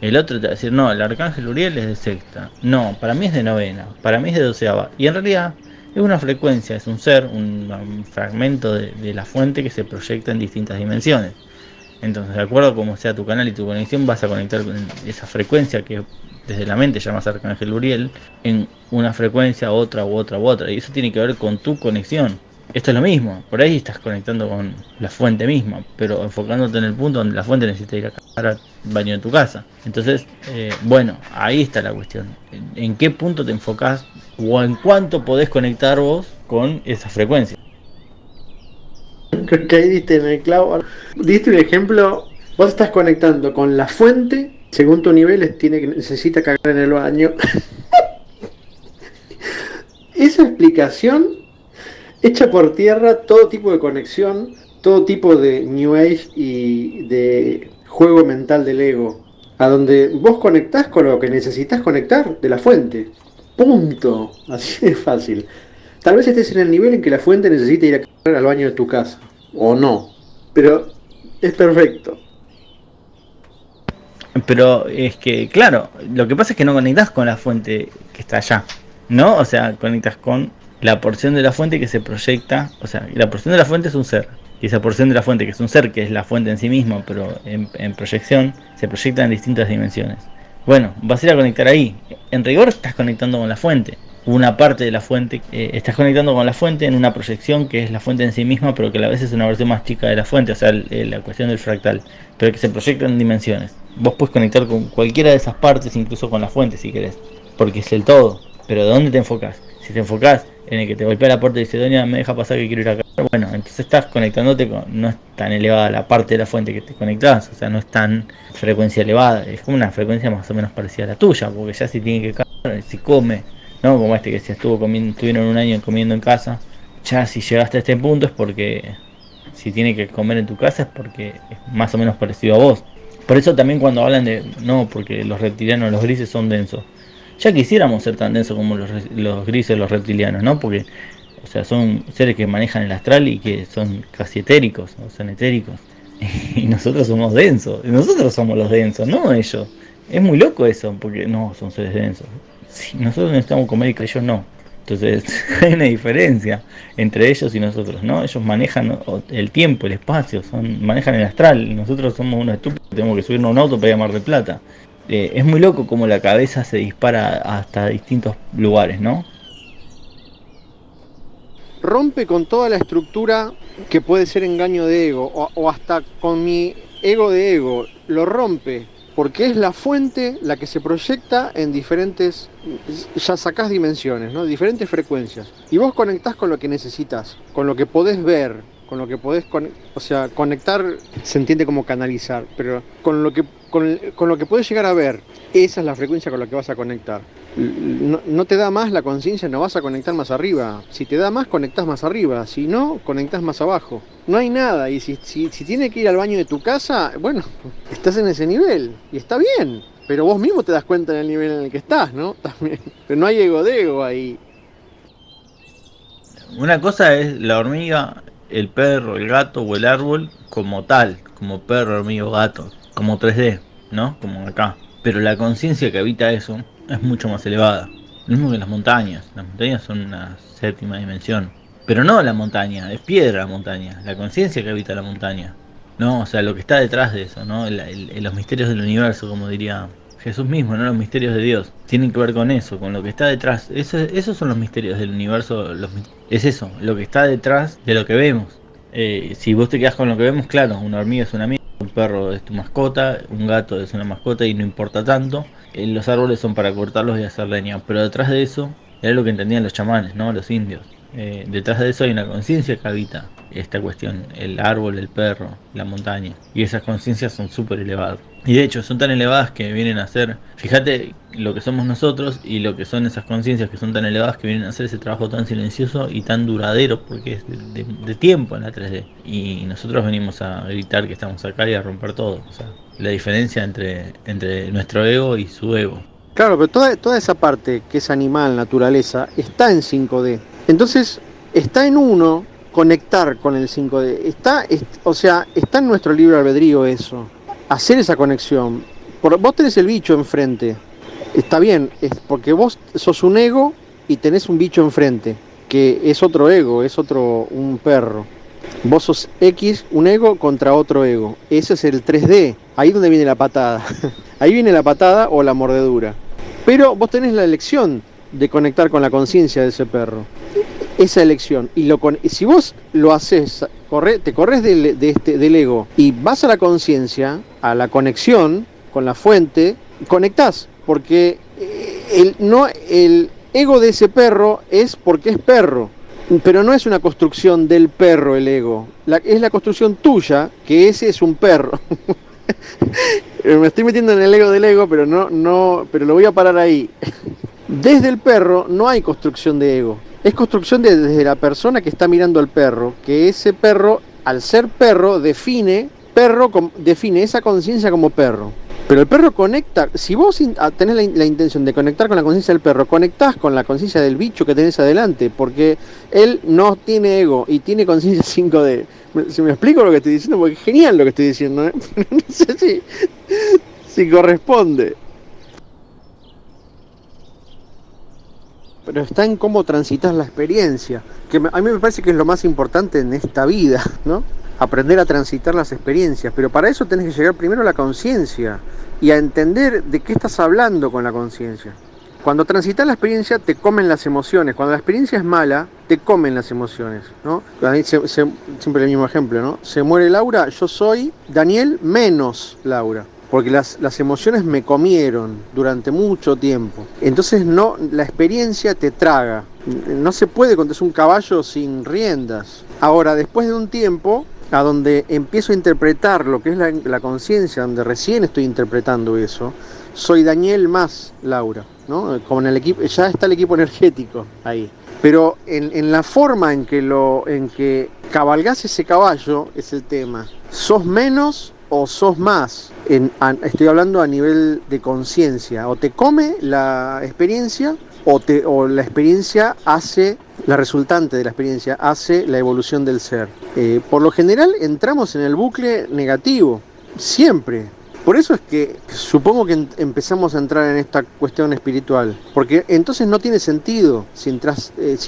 El otro te va a decir, no, el arcángel Uriel es de sexta. No, para mí es de novena, para mí es de doceava. Y en realidad es una frecuencia, es un ser, un fragmento de la fuente que se proyecta en distintas dimensiones. Entonces, de acuerdo a cómo sea tu canal y tu conexión, vas a conectar con esa frecuencia que desde la mente llamas Arcángel Uriel en una frecuencia, otra u otra u otra. Y eso tiene que ver con tu conexión. Esto es lo mismo, por ahí estás conectando con la fuente misma, pero enfocándote en el punto donde la fuente necesita ir a cagar al baño de tu casa. Entonces, bueno, ahí está la cuestión. ¿En qué punto te enfocás o en cuánto podés conectar vos con esa frecuencia? Creo que ahí diste en el clavo. Diste un ejemplo. Vos estás conectando con la fuente. Según tu nivel, necesita cagar en el baño. Esa explicación echa por tierra todo tipo de conexión, todo tipo de New Age y de juego mental del ego. A donde vos conectás con lo que necesitas conectar de la fuente. Punto. Así de fácil. Tal vez estés en el nivel en que la fuente necesita ir a cagar al baño de tu casa. O no. Pero es perfecto. Pero es que, claro, lo que pasa es que no conectas con la fuente que está allá, ¿no? O sea, conectas con la porción de la fuente que se proyecta, o sea, la porción de la fuente es un ser, y esa porción de la fuente que es un ser, que es la fuente en sí misma, pero en proyección, se proyecta en distintas dimensiones. Bueno, vas a ir a conectar ahí. En rigor estás conectando con la fuente. Una parte de la fuente, estás conectando con la fuente en una proyección que es la fuente en sí misma, pero que a la vez es una versión más chica de la fuente, o sea, la cuestión del fractal, pero que se proyecta en dimensiones. Vos puedes conectar con cualquiera de esas partes, incluso con la fuente si querés, porque es el todo. Pero ¿de dónde te enfocás? Si te enfocás en el que te golpea la puerta y dice, doña, me deja pasar que quiero ir acá. Bueno, entonces estás conectándote con, no es tan elevada la parte de la fuente que te conectás, o sea, no es tan frecuencia elevada, es como una frecuencia más o menos parecida a la tuya, porque ya si tiene que cagar, si come, ¿no? Como este que si estuvieron un año comiendo en casa, ya si llegaste a este punto es porque, si tiene que comer en tu casa es porque es más o menos parecido a vos. Por eso también cuando hablan de, no, porque los reptilianos, los grises son densos. Ya quisiéramos ser tan densos como los grises, los reptilianos, ¿no? Porque, o sea, son seres que manejan el astral y que son casi etéricos, o son etéricos. Y nosotros somos densos, nosotros somos los densos, no ellos. Es muy loco eso, porque no, son seres densos. Sí, nosotros necesitamos comer y que ellos no. Entonces hay una diferencia entre ellos y nosotros, ¿no? Ellos manejan el tiempo, el espacio, manejan el astral. Nosotros somos unos estúpidos, tenemos que subirnos a un auto para ir a Mar del Plata. Es muy loco como la cabeza se dispara hasta distintos lugares, ¿no? Rompe con toda la estructura que puede ser engaño de ego, o hasta con mi ego de ego, lo rompe, porque es la fuente la que se proyecta en diferentes, ya sacás dimensiones, ¿no? Diferentes frecuencias. Y vos conectás con lo que necesitas, con lo que podés ver, con lo que podés, o sea, conectar se entiende como canalizar, pero con lo que podés llegar a ver, esa es la frecuencia con la que vas a conectar. No te da más la conciencia, no vas a conectar más arriba. Si te da más, conectás más arriba. Si no, conectás más abajo. No hay nada. Y si tiene que ir al baño de tu casa, bueno, estás en ese nivel. Y está bien. pero vos mismo te das cuenta del nivel en el que estás, ¿no? También. Pero no hay ego de ego ahí. Una cosa es la hormiga, el perro, el gato o el árbol como tal, como perro, hormiga o gato, como 3D, ¿no? Como acá. Pero la conciencia que habita eso es mucho más elevada. Lo mismo que las montañas. Las montañas son una séptima dimensión. Pero no la montaña, es piedra la montaña. La conciencia que habita la montaña. No, o sea, lo que está detrás de eso, ¿no? Los misterios del universo, como diría Jesús mismo, ¿no? Los misterios de Dios. Tienen que ver con eso, con lo que está detrás. Esos son los misterios del universo. Es eso, lo que está detrás de lo que vemos. Si vos te quedás con lo que vemos, claro, una hormiga es una amiga, un perro es tu mascota, un gato es una mascota y no importa tanto. Los árboles son para cortarlos y hacer leña. Pero detrás de eso, era lo que entendían los chamanes, ¿no? Los indios. Detrás de eso hay una conciencia que habita esta cuestión, el árbol, el perro, la montaña, y esas conciencias son súper elevadas. Y de hecho son tan elevadas que vienen a ser, fíjate lo que somos nosotros y lo que son esas conciencias que son tan elevadas que vienen a hacer ese trabajo tan silencioso y tan duradero, porque es de tiempo en la 3D. Y nosotros venimos a gritar que estamos acá y a romper todo. O sea, la diferencia entre nuestro ego y su ego. Claro, pero toda esa parte que es animal, naturaleza, está en 5D. Entonces, está en uno conectar con el 5D. O sea, está en nuestro libre albedrío eso. Hacer esa conexión. Vos tenés el bicho enfrente. Está bien, es porque vos sos un ego y tenés un bicho enfrente, que es otro ego, un perro. Vos sos X, un ego contra otro ego. Ese es el 3D. Ahí es donde viene la patada. Ahí viene la patada o la mordedura. Pero vos tenés la elección de conectar con la conciencia de ese perro. Esa elección. Y si vos lo haces, te corres del ego y vas a la conciencia, a la conexión con la fuente, conectás. Porque el ego de ese perro es porque es perro. Pero no es una construcción del perro el ego. Es la construcción tuya, que ese es un perro. Me estoy metiendo en el ego del ego, pero pero lo voy a parar ahí. Desde el perro no hay construcción de ego. Es construcción desde la persona que está mirando al perro, que ese perro, al ser perro, define esa conciencia como perro. Pero el perro conecta, si vos tenés la intención de conectar con la conciencia del perro, conectás con la conciencia del bicho que tenés adelante, porque él no tiene ego y tiene conciencia 5D. ¿Se me explico lo que estoy diciendo? Porque es genial lo que estoy diciendo, ¿eh? No sé si corresponde. Pero está en cómo transitas la experiencia, que a mí me parece que es lo más importante en esta vida, ¿no? Aprender a transitar las experiencias, pero para eso tenés que llegar primero a la conciencia y a entender de qué estás hablando con la conciencia. Cuando transitas la experiencia te comen las emociones, cuando la experiencia es mala te comen las emociones, ¿no? Siempre el mismo ejemplo, ¿no? Se muere Laura, yo soy Daniel menos Laura. Porque las emociones me comieron durante mucho tiempo. Entonces la experiencia te traga. No se puede cuando es un caballo sin riendas. Ahora, después de un tiempo, a donde empiezo a interpretar lo que es la conciencia, donde recién estoy interpretando eso, soy Daniel más Laura, ¿no? Con el equipo, ya está el equipo energético ahí. Pero en la forma en que cabalgás ese caballo es el tema. ¿Sos menos o sos más? Estoy hablando a nivel de conciencia. O te come la experiencia o la experiencia hace, la resultante de la experiencia hace la evolución del ser. Por lo general entramos en el bucle negativo, siempre. Por eso es que supongo que empezamos a entrar en esta cuestión espiritual, porque entonces no tiene sentido si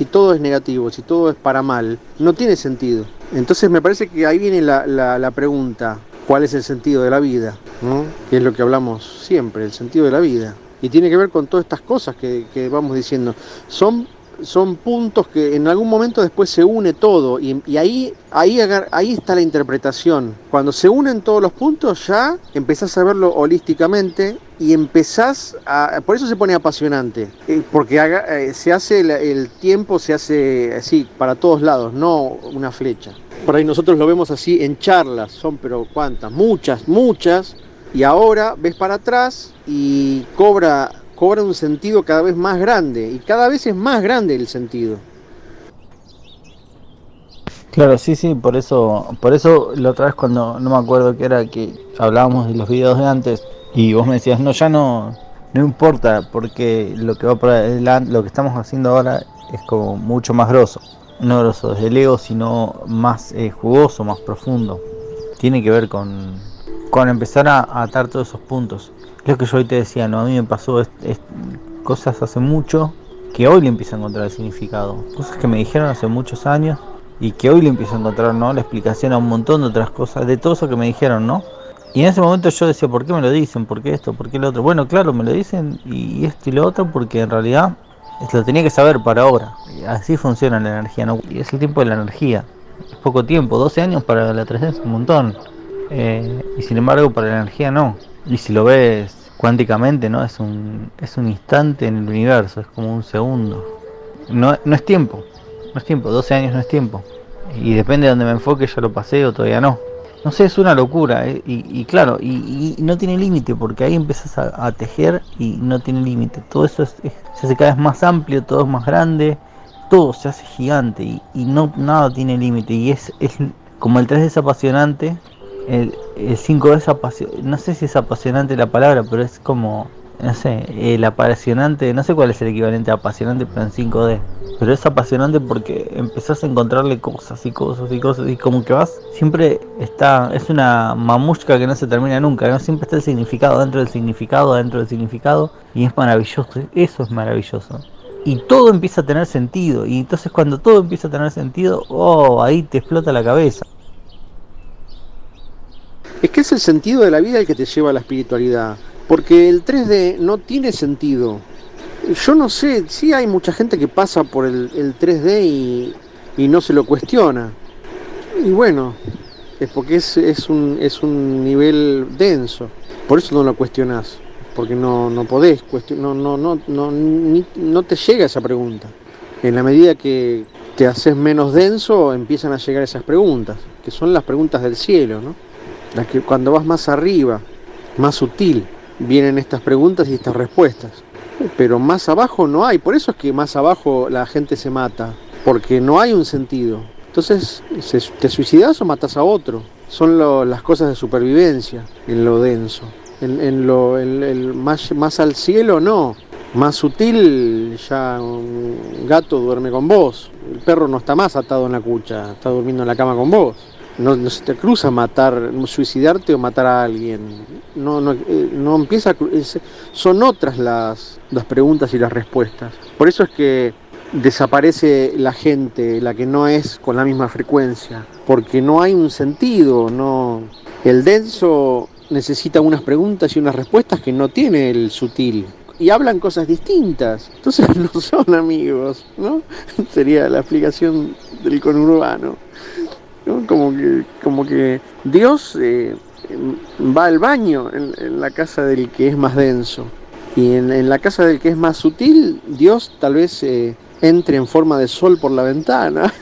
todo es negativo, si todo es para mal, no tiene sentido. Entonces me parece que ahí viene la pregunta, ¿cuál es el sentido de la vida? ¿No? Que es lo que hablamos siempre, el sentido de la vida. Y tiene que ver con todas estas cosas que vamos diciendo. Son puntos que en algún momento después se une todo y ahí está la interpretación. Cuando se unen todos los puntos ya empezás a verlo holísticamente y por eso se pone apasionante, porque se hace el tiempo, se hace así para todos lados, no una flecha. Por ahí nosotros lo vemos así en charlas, pero ¿cuántas? Muchas, y ahora ves para atrás y cobra un sentido cada vez más grande, y cada vez es más grande el sentido. Claro, sí, por eso la otra vez cuando, no me acuerdo qué era, que hablábamos de los videos de antes, Y vos me decías, no, ya no importa, porque lo que va para adelante, lo que estamos haciendo ahora es como mucho más grosso. No grosso desde el ego, sino más jugoso, más profundo. Tiene que ver con empezar a atar todos esos puntos. Es lo que yo hoy te decía, ¿no? A mí me pasó cosas hace mucho que hoy le empiezo a encontrar el significado. Cosas que me dijeron hace muchos años y que hoy le empiezo a encontrar, ¿no? La explicación a un montón de otras cosas, de todo eso que me dijeron, ¿no? Y en ese momento yo decía, ¿por qué me lo dicen? ¿Por qué esto? ¿Por qué lo otro? Bueno, claro, me lo dicen y esto y lo otro porque en realidad lo tenía que saber para ahora. Y así funciona la energía, ¿no? Y es el tiempo de la energía. Es poco tiempo, 12 años para la 3D es un montón. Y sin embargo para la energía no. Y si lo ves cuánticamente, ¿no? Es un instante en el universo, es como un segundo. No es tiempo, no es tiempo, 12 años no es tiempo. Y depende de donde me enfoque, ya lo pasé o todavía no. No sé, es una locura, y claro, y no tiene límite, porque ahí empiezas a tejer y no tiene límite. Todo eso se hace cada vez más amplio, todo es más grande, todo se hace gigante y no nada tiene límite. Y es como el 3D es apasionante, el 5D es apasionante, no sé si es apasionante la palabra, pero es como, no sé, el apasionante, no sé cuál es el equivalente a apasionante, pero en 5D. Pero es apasionante porque empezás a encontrarle cosas y cosas y cosas y como que vas, siempre es una mamushka que no se termina nunca, ¿no? Siempre está el significado dentro del significado, dentro del significado y es maravilloso, eso es maravilloso. Y todo empieza a tener sentido y entonces cuando todo empieza a tener sentido, oh, ahí te explota la cabeza. Es que es el sentido de la vida el que te lleva a la espiritualidad. Porque el 3D no tiene sentido. Yo no sé, sí hay mucha gente que pasa por el 3D y no se lo cuestiona. Y bueno, es porque es un nivel denso. Por eso no lo cuestionás. Porque no podés cuestionar, no te llega esa pregunta. En la medida que te haces menos denso, empiezan a llegar esas preguntas, que son las preguntas del cielo, ¿no? Las que cuando vas más arriba, más sutil, vienen estas preguntas y estas respuestas. Pero más abajo no hay, por eso es que más abajo la gente se mata, porque no hay un sentido. Entonces, ¿te suicidas o matas a otro? Son las cosas de supervivencia en lo denso. En lo el más al cielo no. Más sutil, ya un gato duerme con vos. El perro no está más atado en la cucha, está durmiendo en la cama con vos. No se te cruza suicidarte o matar a alguien. No empieza son otras las preguntas y las respuestas. Por eso es que desaparece la gente, la que no es con la misma frecuencia, porque no hay un sentido, no. El denso necesita unas preguntas y unas respuestas que no tiene el sutil. Y hablan cosas distintas, entonces no son amigos, ¿no? Sería la explicación del conurbano, ¿no? Como que Dios va al baño en la casa del que es más denso. Y en la casa del que es más sutil, Dios tal vez entre en forma de sol por la ventana